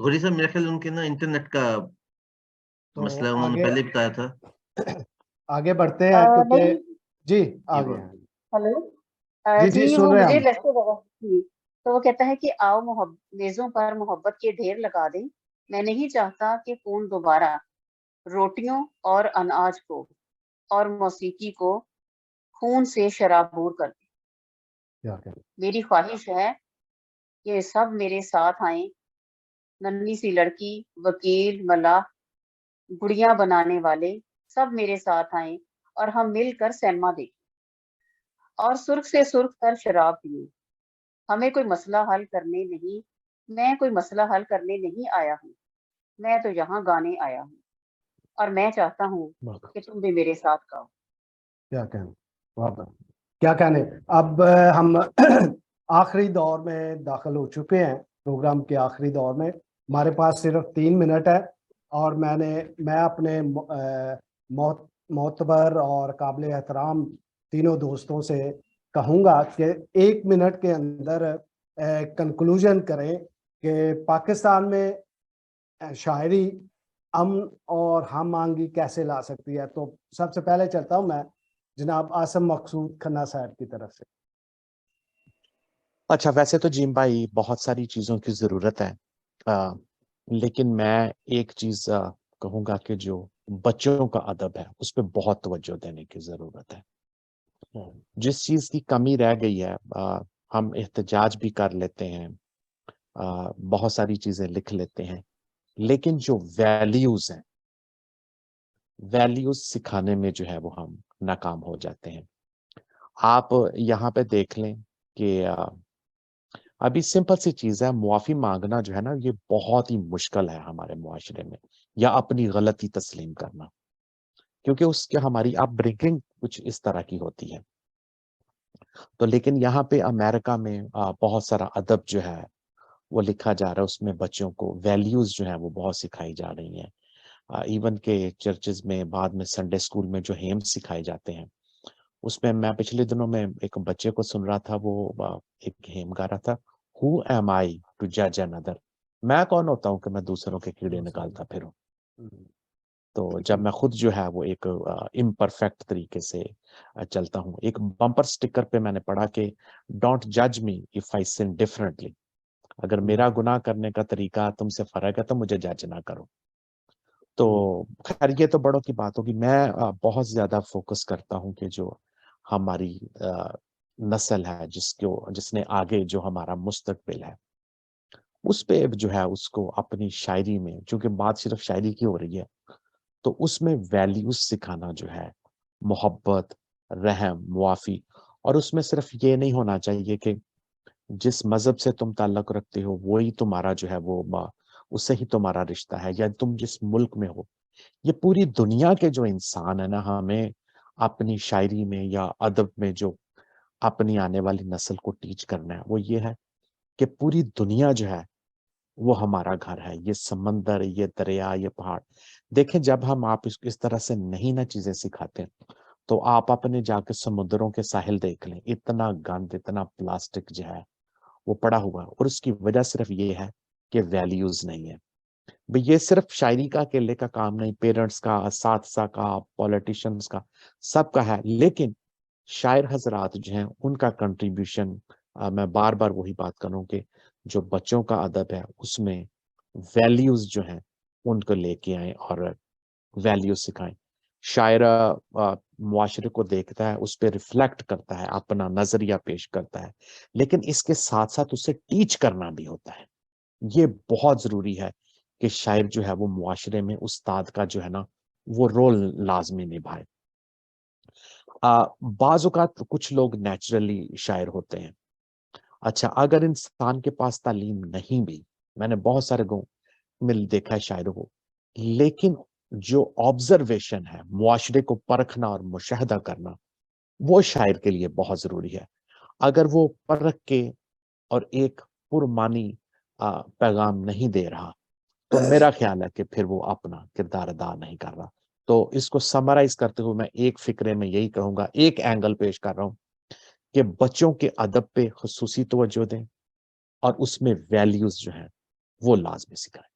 Speaker 1: غوری صاحب میرا خیال ان کے نا انٹرنیٹ کا مسئلہ انہوں نے پہلے بتایا تھا.
Speaker 2: آگے بڑھتے ہیں کیونکہ جی آگے
Speaker 5: ہیلو جی وہ مجھے لگتا ہے تو وہ کہتا ہے کہ آؤ میزوں پر محبت کے ڈھیر لگا دیں. میں نہیں چاہتا کہ خون دوبارہ روٹیوں اور اناج کو اور موسیقی کو خون سے شرابور کر دیں. میری خواہش ہے کہ سب میرے ساتھ آئیں, ننھی سی لڑکی, وکیل, ملاح, گڑیاں بنانے والے, سب میرے ساتھ آئیں اور ہم مل کر سینما دیکھیں اور سرخ سے سرخ تر شراب پئیں. ہمیں کوئی مسئلہ حل کرنے نہیں, میں کوئی مسئلہ حل کرنے نہیں آیا ہوں, میں تو یہاں گانے آیا ہوں اور میں چاہتا ہوں کہ تم بھی میرے ساتھ گاؤ.
Speaker 2: کیا کہنے. اب ہم آخری دور میں داخل ہو چکے ہیں, پروگرام کے آخری دور میں. ہمارے پاس صرف 3 منٹ ہے اور میں اپنے معتبر اور قابل احترام تینوں دوستوں سے کہوں گا کہ 1 منٹ کے اندر کنکلوژن کریں کہ پاکستان میں شاعری امن اور ہم آہنگی کیسے لا سکتی ہے. تو سب سے پہلے چلتا ہوں میں جناب عاصم مقصود کھنہ صاحب کی طرف سے.
Speaker 3: اچھا, ویسے تو جیم بھائی بہت ساری چیزوں کی ضرورت ہے, لیکن میں ایک چیز कहूँगा कि जो बच्चों का अदब है उस पे बहुत तवज्जो देने की ज़रूरत है। जिस चीज़ की कमी रह गई है, हम एहतजाज भी कर लेते हैं, बहुत सारी चीज़ें लिख लेते हैं, लेकिन जो वैल्यूज़ हैं, वैल्यूज़ सिखाने में जो है वो हम नाकाम हो जाते हैं। आप यहाँ पे देख लें कि अभी सिंपल सी चीज़ है, मुआफ़ी माँगना जो है ना, ये बहुत ही मुश्किल है हमारे मुआशरे में, या अपनी गलती तस्लीम करना, क्योंकि उसके हमारी अपब्रिंगिंग कुछ इस तरह की होती है। तो लेकिन यहाँ पे अमेरिका में बहुत सारा अदब जो है वो लिखा जा रहा है, उसमें बच्चों को वैल्यूज़ जो हैं वो बहुत सिखाई जा रही हैं। इवन के चर्चेज़ में बाद में संडे स्कूल में जो हेम्स सिखाए जाते हैं, उसमें मैं पिछले दिनों में एक बच्चे को सुन रहा था, वो एक हेम गा रहा था, हु एम आई टू जज अनदर, मैं कौन होता हूँ कि मैं दूसरों के कीड़े निकालता फिरूं। तो जब मैं खुद जो है वो एक इम्परफेक्ट तरीके से चलता हूँ। एक बम्पर स्टिकर पे मैंने पढ़ा कि डोंट जज me if I sin differently, अगर मेरा गुनाह करने का तरीका तुमसे फर्क है तो मुझे जज ना करो। तो खैर ये तो बड़ों की बात होगी। मैं बहुत ज्यादा फोकस करता हूँ कि जो हमारी नस्ल है, जिसने आगे जो हमारा मुस्तकबिल है, उस पे जो है उसको अपनी शायरी में, चूंकि बात सिर्फ शायरी की हो रही है, तो उसमें वैल्यूज सिखाना जो है, मोहब्बत, रहम, मुआफी, और उसमें सिर्फ ये नहीं होना चाहिए कि जिस मजहब से तुम ताल्लुक रखते हो वही तुम्हारा जो है वो उससे ही तुम्हारा रिश्ता है, या तुम जिस मुल्क में हो। ये पूरी दुनिया के जो इंसान है ना, हमें अपनी शायरी में या अदब में जो अपनी आने वाली नस्ल को टीच करना है वो ये है कि पूरी दुनिया जो है वो हमारा घर है। ये समंदर, ये दरिया, ये पहाड़, देखें जब हम आप इस तरह से नहीं ना चीजें सिखाते, तो आप अपने जाके समुद्रों के साहिल देख लें, इतना गंद, इतना प्लास्टिक जो है वो पड़ा हुआ है, और उसकी वजह सिर्फ ये है कि वैल्यूज नहीं है। भाई ये सिर्फ शायरी का, अकेले का काम नहीं, पेरेंट्स का, साथसा का, पॉलिटिशियंस का, सबका है, लेकिन शायर हजरात जो हैं उनका कंट्रीब्यूशन, मैं बार बार वही बात करूं कि जो बच्चों का अदब है उसमें वैल्यूज जो हैं उनको लेके आए और वैल्यूज सिखाएं। शायर मुआशरे को देखता है, उस पर रिफ्लेक्ट करता है, अपना नजरिया पेश करता है, लेकिन इसके साथ साथ उसे टीच करना भी होता है। ये बहुत जरूरी है कि शायर जो है वो मुआशरे में उस्ताद का जो है ना वो रोल लाजमी निभाए। बाज़ औक़ात कुछ लोग नेचुरली शायर होते हैं। अच्छा, अगर इंसान के पास तालीम नहीं भी, मैंने बहुत सारे मिल देखा है शायरों को, लेकिन जो ऑब्जर्वेशन है, मुआशरे को परखना और मुशाहदा करना, वो शायर के लिए बहुत जरूरी है। अगर वो परख के और एक पुरमानी पैगाम नहीं दे रहा, तो मेरा ख्याल है कि फिर वो अपना किरदार अदा नहीं कर रहा। तो इसको समराइज करते हुए मैं एक फिक्रे में यही कहूंगा, एक एंगल पेश कर रहा हूं कि बच्चों के अदब पे खुसूसी तवज्जो दें और उसमें वैल्यूज जो हैं वो लाजमी सिखाएं।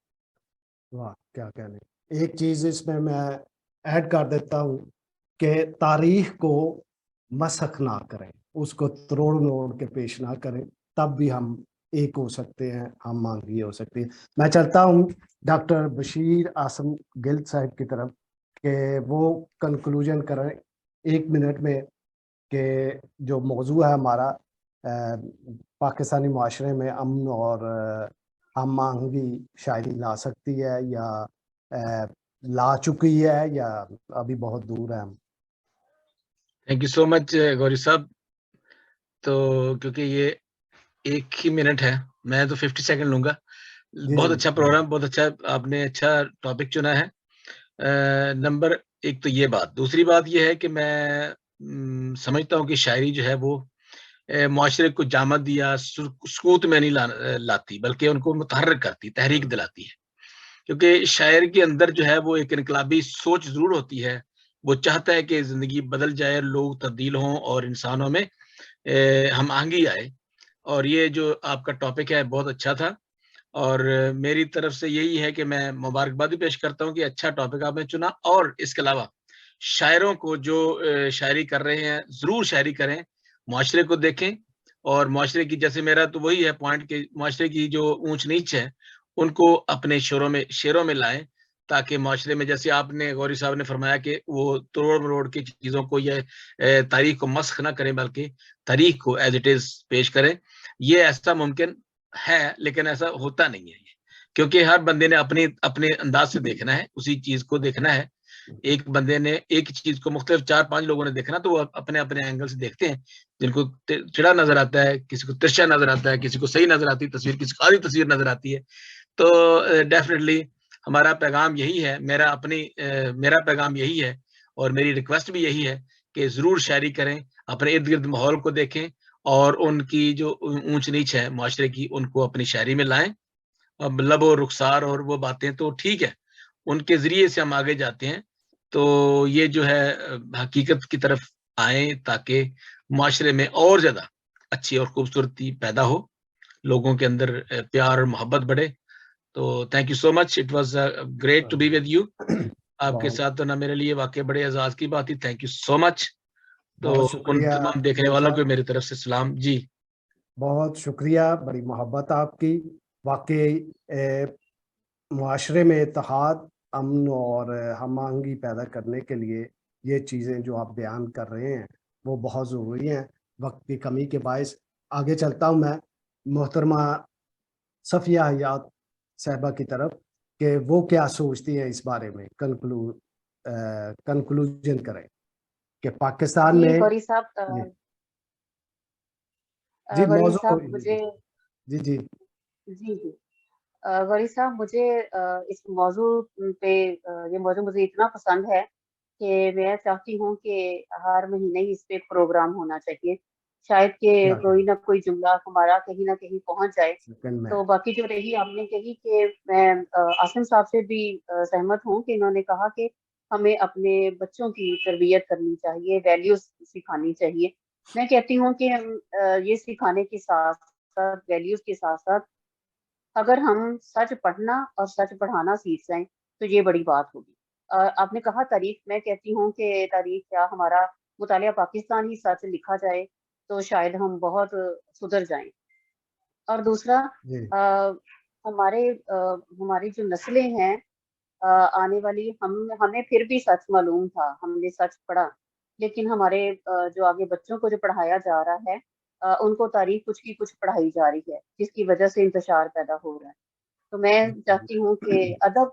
Speaker 2: वाह, क्या कहने। एक चीज इसमें मैं ऐड कर देता हूँ कि तारीख को मसख ना करें, उसको तोड़ मोड़ के पेश ना करें, तब भी हम एक हो सकते हैं, हम मांगी हो सकती है। मैं चलता हूँ डॉक्टर बशीर आसम गिल साहब की तरफ कि वो कंक्लूजन करें 1 मिनट में कि जो मौजू है हमारा, पाकिस्तानी माशरे में अमन और हम आहंगी शायरी ला सकती है या ला चुकी है या अभी बहुत दूर है।
Speaker 4: Thank you so much Gauri साहब। तो क्योंकि ये 1 ही मिनट है, मैं तो 50 सेकंड लूंगा। बहुत अच्छा प्रोग्राम, बहुत अच्छा, आपने अच्छा टॉपिक चुना है। नंबर 1 तो ये बात। दूसरी बात ये है कि मैं समझता हूँ कि शायरी जो है वो मुआशरे को जामद या सुकूत में नहीं लाती, बल्कि उनको मुतहर्रिक करती, तहरीक दिलाती है। क्योंकि शायर के अंदर जो है वो एक इनकलाबी सोच जरूर होती है। वो चाहता है कि जिंदगी बदल जाए, लोग तब्दील हों और इंसानों में हम आहंगी आए। और ये जो आपका टॉपिक है बहुत अच्छा था, और मेरी तरफ से यही है कि मैं मुबारकबाद भी पेश करता हूँ कि अच्छा टॉपिक आपने चुना। और इसके अलावा शायरों को जो शायरी कर रहे हैं, जरूर शायरी करें, मुआशरे को देखें, और मुआशरे की, जैसे मेरा तो वही है पॉइंट कि मुआशरे की जो ऊंच नीच है उनको अपने शेरों में लाएं, تاکہ معاشرے میں جیسے آپ نے غوری صاحب نے فرمایا کہ وہ توڑ مروڑ کی چیزوں کو یا تاریخ کو مسخ نہ کریں بلکہ تاریخ کو ایز اٹ از پیش کریں. یہ ایسا ممکن ہے لیکن ایسا ہوتا نہیں ہے کیونکہ ہر بندے نے اپنے انداز سے دیکھنا ہے, اسی چیز کو دیکھنا ہے. ایک بندے نے ایک چیز کو مختلف 4-5 لوگوں نے دیکھنا تو وہ اپنے اینگل سے دیکھتے ہیں. جن کو چڑا نظر آتا ہے, کسی کو ترشا نظر آتا ہے, کسی کو صحیح نظر آتی ہے تصویر, کسی کو آدھی تصویر نظر آتی ہے. تو ڈیفینیٹلی ہمارا پیغام یہی ہے, میرا پیغام یہی ہے اور میری ریکویسٹ بھی یہی ہے کہ ضرور شاعری کریں, اپنے ارد گرد ماحول کو دیکھیں اور ان کی جو اونچ نیچ ہے معاشرے کی ان کو اپنی شاعری میں لائیں. اب لب و رخسار اور وہ باتیں تو ٹھیک ہے, ان کے ذریعے سے ہم آگے جاتے ہیں. تو یہ جو ہے حقیقت کی طرف آئیں تاکہ معاشرے میں اور زیادہ اچھی اور خوبصورتی پیدا ہو, لوگوں کے اندر پیار اور محبت بڑھے. تو thank you so much, it was great to be with you. آپ کے ساتھ نا میرے لیے واقعی بڑے اعزاز کی بات تھی. تھینک یو سو مچ. تو
Speaker 2: بہت
Speaker 4: ان
Speaker 2: شکریہ
Speaker 4: تمام دیکھنے والوں کو میری طرف سے سلام. جی
Speaker 2: بہت شکریہ, بڑی محبت آپ کی. واقعی معاشرے میں اتحاد, امن اور ہم آہنگی پیدا کرنے کے لیے یہ چیزیں جو آپ بیان کر رہے ہیں وہ بہت ضروری ہیں. وقت کی کمی کے باعث آگے چلتا ہوں میں محترمہ صفیہ حیات صاحبہ کی طرف کہ وہ کیا سوچتی ہیں اس بارے میں, کنکلوژن کریں کہ پاکستان میں
Speaker 5: غوری صاحب
Speaker 2: جی
Speaker 5: غوری
Speaker 2: موضوع
Speaker 5: صاحب مجھے
Speaker 2: جی
Speaker 5: غوری صاحب مجھے اس موضوع پہ یہ موضوع مجھے اتنا پسند ہے کہ میں چاہتی ہوں کہ ہر مہینے ہی اس پہ پروگرام ہونا چاہیے. شاید کہ کوئی نہ کوئی جملہ ہمارا کہیں نہ کہیں پہنچ جائے. تو باقی جو رہی آپ نے کہی کہ میں عاصم صاحب سے بھی سہمت ہوں کہ انہوں نے کہا کہ ہمیں اپنے بچوں کی تربیت کرنی چاہیے, ویلیوز سکھانی چاہیے. میں کہتی ہوں کہ ہم یہ سکھانے کے ساتھ ساتھ ویلیوز کے ساتھ ساتھ اگر ہم سچ پڑھنا اور سچ پڑھانا سیکھ جائیں تو یہ بڑی بات ہوگی. آپ نے کہا تاریخ, میں کہتی ہوں کہ تاریخ کیا ہمارا مطالعہ پاکستان ہی سچ لکھا جائے تو شاید ہم بہت سدھر جائیں. اور دوسرا ہماری جو نسلیں ہیں آنے والی, ہمیں پھر بھی سچ معلوم تھا, ہم نے سچ پڑھا, لیکن ہمارے جو آگے بچوں کو جو پڑھایا جا رہا ہے ان کو تاریخ کچھ کی کچھ پڑھائی جا رہی ہے جس کی وجہ سے انتشار پیدا ہو رہا ہے. تو میں چاہتی ہوں کہ ادب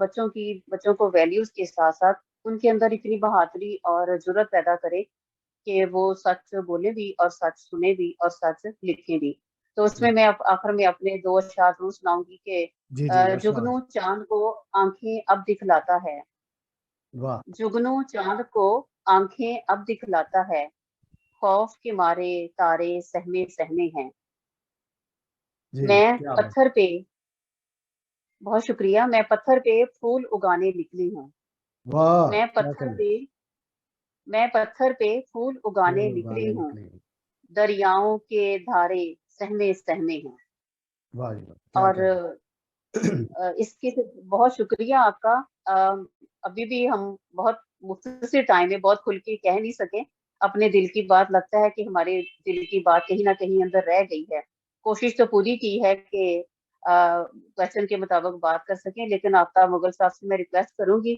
Speaker 5: بچوں کو ویلیوز کے ساتھ ساتھ ان کے اندر اتنی بہادری اور جرأت پیدا کرے کہ وہ سچ بولے بھی اور سچ سنے بھی اور سچ لکھیں بھی. تو اس میں میں آخر میں اپنے 2 اشعار ضرور سناؤں گی کہ جگنو چاند کو آنکھیں اب دکھلاتا ہے, جگنو چاند کو آنکھیں اب دکھلاتا ہے, خوف کے مارے تارے سہمے ہیں. میں پتھر پہ, بہت شکریہ, میں پتھر پہ پھول اگانے نکلی ہوں. میں پتھر پہ پھول اگانے نکلی ہوں, دریاؤں کے دھارے سہمے ہیں. اور اس کے بہت شکریہ آپ کا. ابھی بھی ہم بہت مختصر ٹائم میں بہت کھل کے کہہ نہیں سکے اپنے دل کی بات. لگتا ہے کہ ہمارے دل کی بات کہیں نہ کہیں اندر رہ گئی ہے. کوشش تو پوری کی ہے کہ کویشچن کے مطابق بات کر سکیں, لیکن آفتاب مغل صاحب سے میں ریکویسٹ کروں گی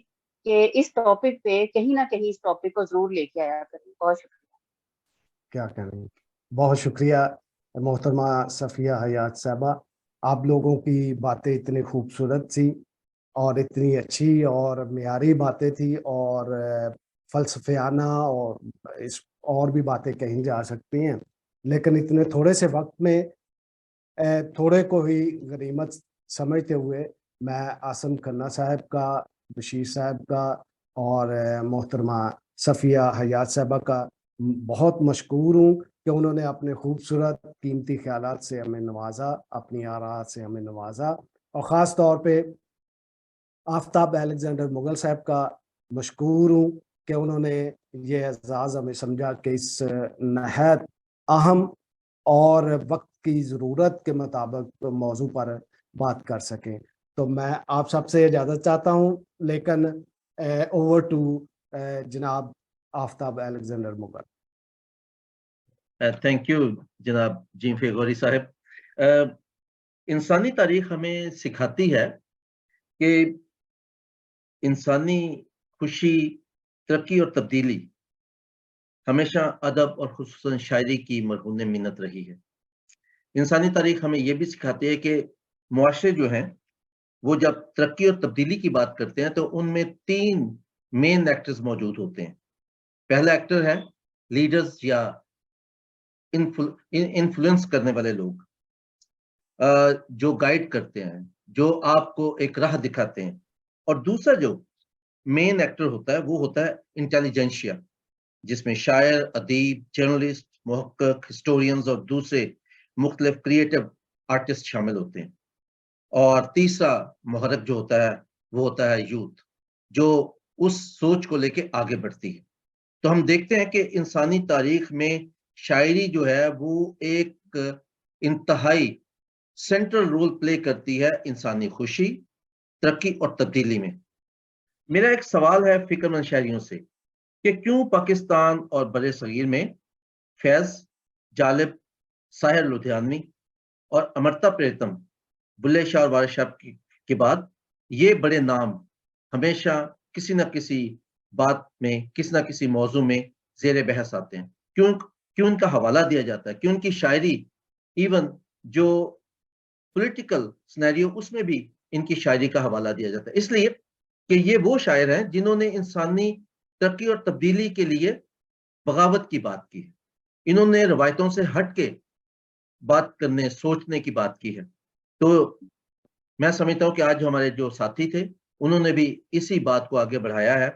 Speaker 5: کہ اس ٹاپک پہ کہیں نہ کہیں اس ٹاپک کو ضرور لے کے آیا کریں. بہت شکریہ.
Speaker 2: کیا کہنا, بہت شکریہ محترمہ صفیہ حیات صاحبہ. آپ لوگوں کی باتیں اتنی خوبصورت تھی اور اتنی اچھی اور معیاری باتیں تھی اور فلسفیانہ اور بھی باتیں کہیں جا سکتی ہیں, لیکن اتنے تھوڑے سے وقت میں تھوڑے کو ہی غنیمت سمجھتے ہوئے میں عاصم کھنہ صاحب کا, بشیر صاحب کا اور محترمہ صفیہ حیات صاحبہ کا بہت مشکور ہوں کہ انہوں نے اپنے خوبصورت قیمتی خیالات سے ہمیں نوازا, اپنی آراء سے ہمیں نوازا. اور خاص طور پہ آفتاب الیگزینڈر مغل صاحب کا مشکور ہوں کہ انہوں نے یہ اعزاز ہمیں سمجھا کہ اس نہایت اہم اور وقت کی ضرورت کے مطابق موضوع پر بات کر سکیں. تو میں آپ سب سے اجازت چاہتا ہوں, لیکن اوور ٹو جناب آفتاب الیگزینڈر مغل.
Speaker 1: تھینک یو جناب جیم غوری صاحب. انسانی تاریخ ہمیں سکھاتی ہے کہ इंसानी खुशी, तरक्की और तब्दीली हमेशा अदब और खुसूसन शायरी की मरहून मिन्नत रही है। इंसानी तारीख हमें ये भी सिखाती है कि मुआशरे जो हैं, वो जब तरक्की और तब्दीली की बात करते हैं तो उनमें 3 मेन एक्टर्स मौजूद होते हैं। पहला एक्टर है लीडर्स या इन्फ्लुएंस करने वाले लोग, जो गाइड करते हैं, जो आपको एक राह दिखाते हैं। और दूसरा जो मेन एक्टर होता है वो होता है इंटेलिजेंशिया, जिसमें शायर, अदीब, जर्नलिस्ट, मुहक्किक, हिस्टोरियंस और दूसरे मुख्तलिफ क्रिएटिव आर्टिस्ट शामिल होते हैं। और तीसरा मुहर्रिक जो होता है वो होता है यूथ, जो उस सोच को लेके आगे बढ़ती है। तो हम देखते हैं कि इंसानी तारीख में शायरी जो है वो एक इंतहाई सेंट्रल रोल प्ले करती है इंसानी खुशी, तरक्की और तब्दीली में। मेरा एक सवाल है फिक्रमंद शायरियों से कि क्यों पाकिस्तान और बड़े सगीर में फैज, जालिब, साहिर लुधियानवी और अमर्ता प्रीतम, बुल्ले शाह और वारिस शाह के बाद ये बड़े नाम हमेशा किसी न किसी बात में, किसी न किसी मौजू में ज़ेर बहस आते हैं? क्यों उनका हवाला दिया जाता है? क्यों उनकी शायरी, इवन जो पॉलिटिकल सिनेरियो, उसमें भी इनकी शायरी का हवाला दिया जाता है? इसलिए कि ये वो शायर हैं जिन्होंने इंसानी तरक्की और तब्दीली के लिए बगावत की बात की है। इन्होंने रवायतों से हट के बात करने, सोचने की बात की है। तो मैं समझता हूँ कि आज हमारे जो साथी थे, उन्होंने भी इसी बात को आगे बढ़ाया है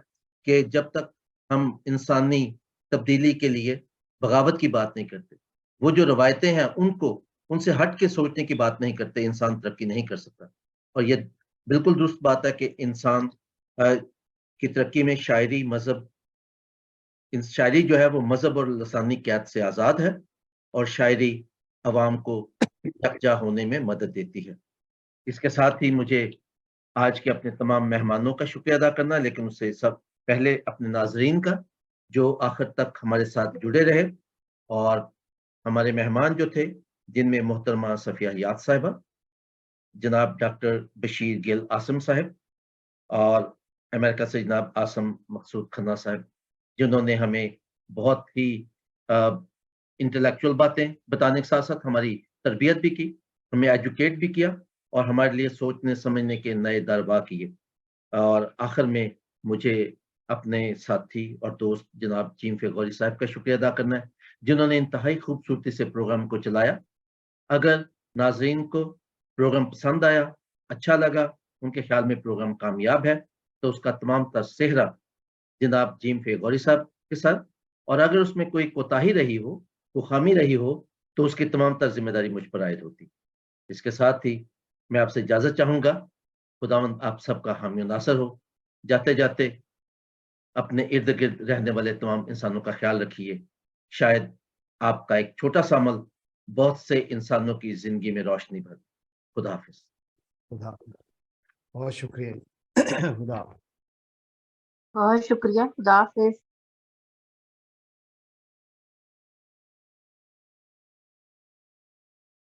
Speaker 1: कि जब तक हम इंसानी तब्दीली के लिए बगावत की बात नहीं करते, वो जो रवायतें हैं उनसे हट के सोचने की बात नहीं करते, इंसान तरक्की नहीं कर सकता। और ये बिल्कुल दुरुस्त बात है कि इंसान की तरक्की में शायरी, मजहब, शायरी जो है वो मजहब और लसानी कैद से आज़ाद है, और शायरी अवाम को यकजा होने में मदद देती है। इसके साथ ही मुझे आज के अपने तमाम मेहमानों का शुक्रिया अदा करना, लेकिन उससे सब पहले अपने नाजरीन का, जो आखिर तक हमारे साथ जुड़े रहे। और हमारे मेहमान जो थे, जिनमें मोहतरमा सफिया हयात साहिबा, जनाब डॉक्टर बशीर गिल आसम साहब, और अमेरिका से जनाब आसम मकसूद खन्ना साहब, जिन्होंने हमें बहुत ही इंटेलेक्चुअल बातें बताने के साथ साथ हमारी तरबियत भी की, हमें एजुकेट भी किया और हमारे लिए सोचने समझने के नए दरवा किए। और आखिर में मुझे अपने साथी और दोस्त जनाब जीम फेगौरी साहब का शुक्रिया अदा करना है, जिन्होंने इंतहाई खूबसूरती से प्रोग्राम को चलाया। अगर नाजरीन को प्रोग्राम पसंद आया, अच्छा लगा, उनके ख्याल में प्रोग्राम कामयाब है, तो उसका तमाम तर सेहरा जनाब जीम फेगौरी साहब के साथ, और अगर उसमें कोई कोताही रही हो, कोई खामी रही हो, तो उसकी तमाम तर जिम्मेदारी मुझ पर आयद होती। इसके साथ ही मैं आपसे इजाजत चाहूंगा। खुदावंद आप सबका हामी नासर हो। जाते जाते अपने इर्द गिर्द रहने वाले तमाम इंसानों का ख्याल रखिए। शायद आपका एक छोटा सा अमल बहुत से इंसानों की जिंदगी में रोशनी भर। खुदा हाफिज।
Speaker 2: खुदा, बहुत शुक्रिया। खुदा।
Speaker 5: बहुत शुक्रिया, खुदा हाफिज।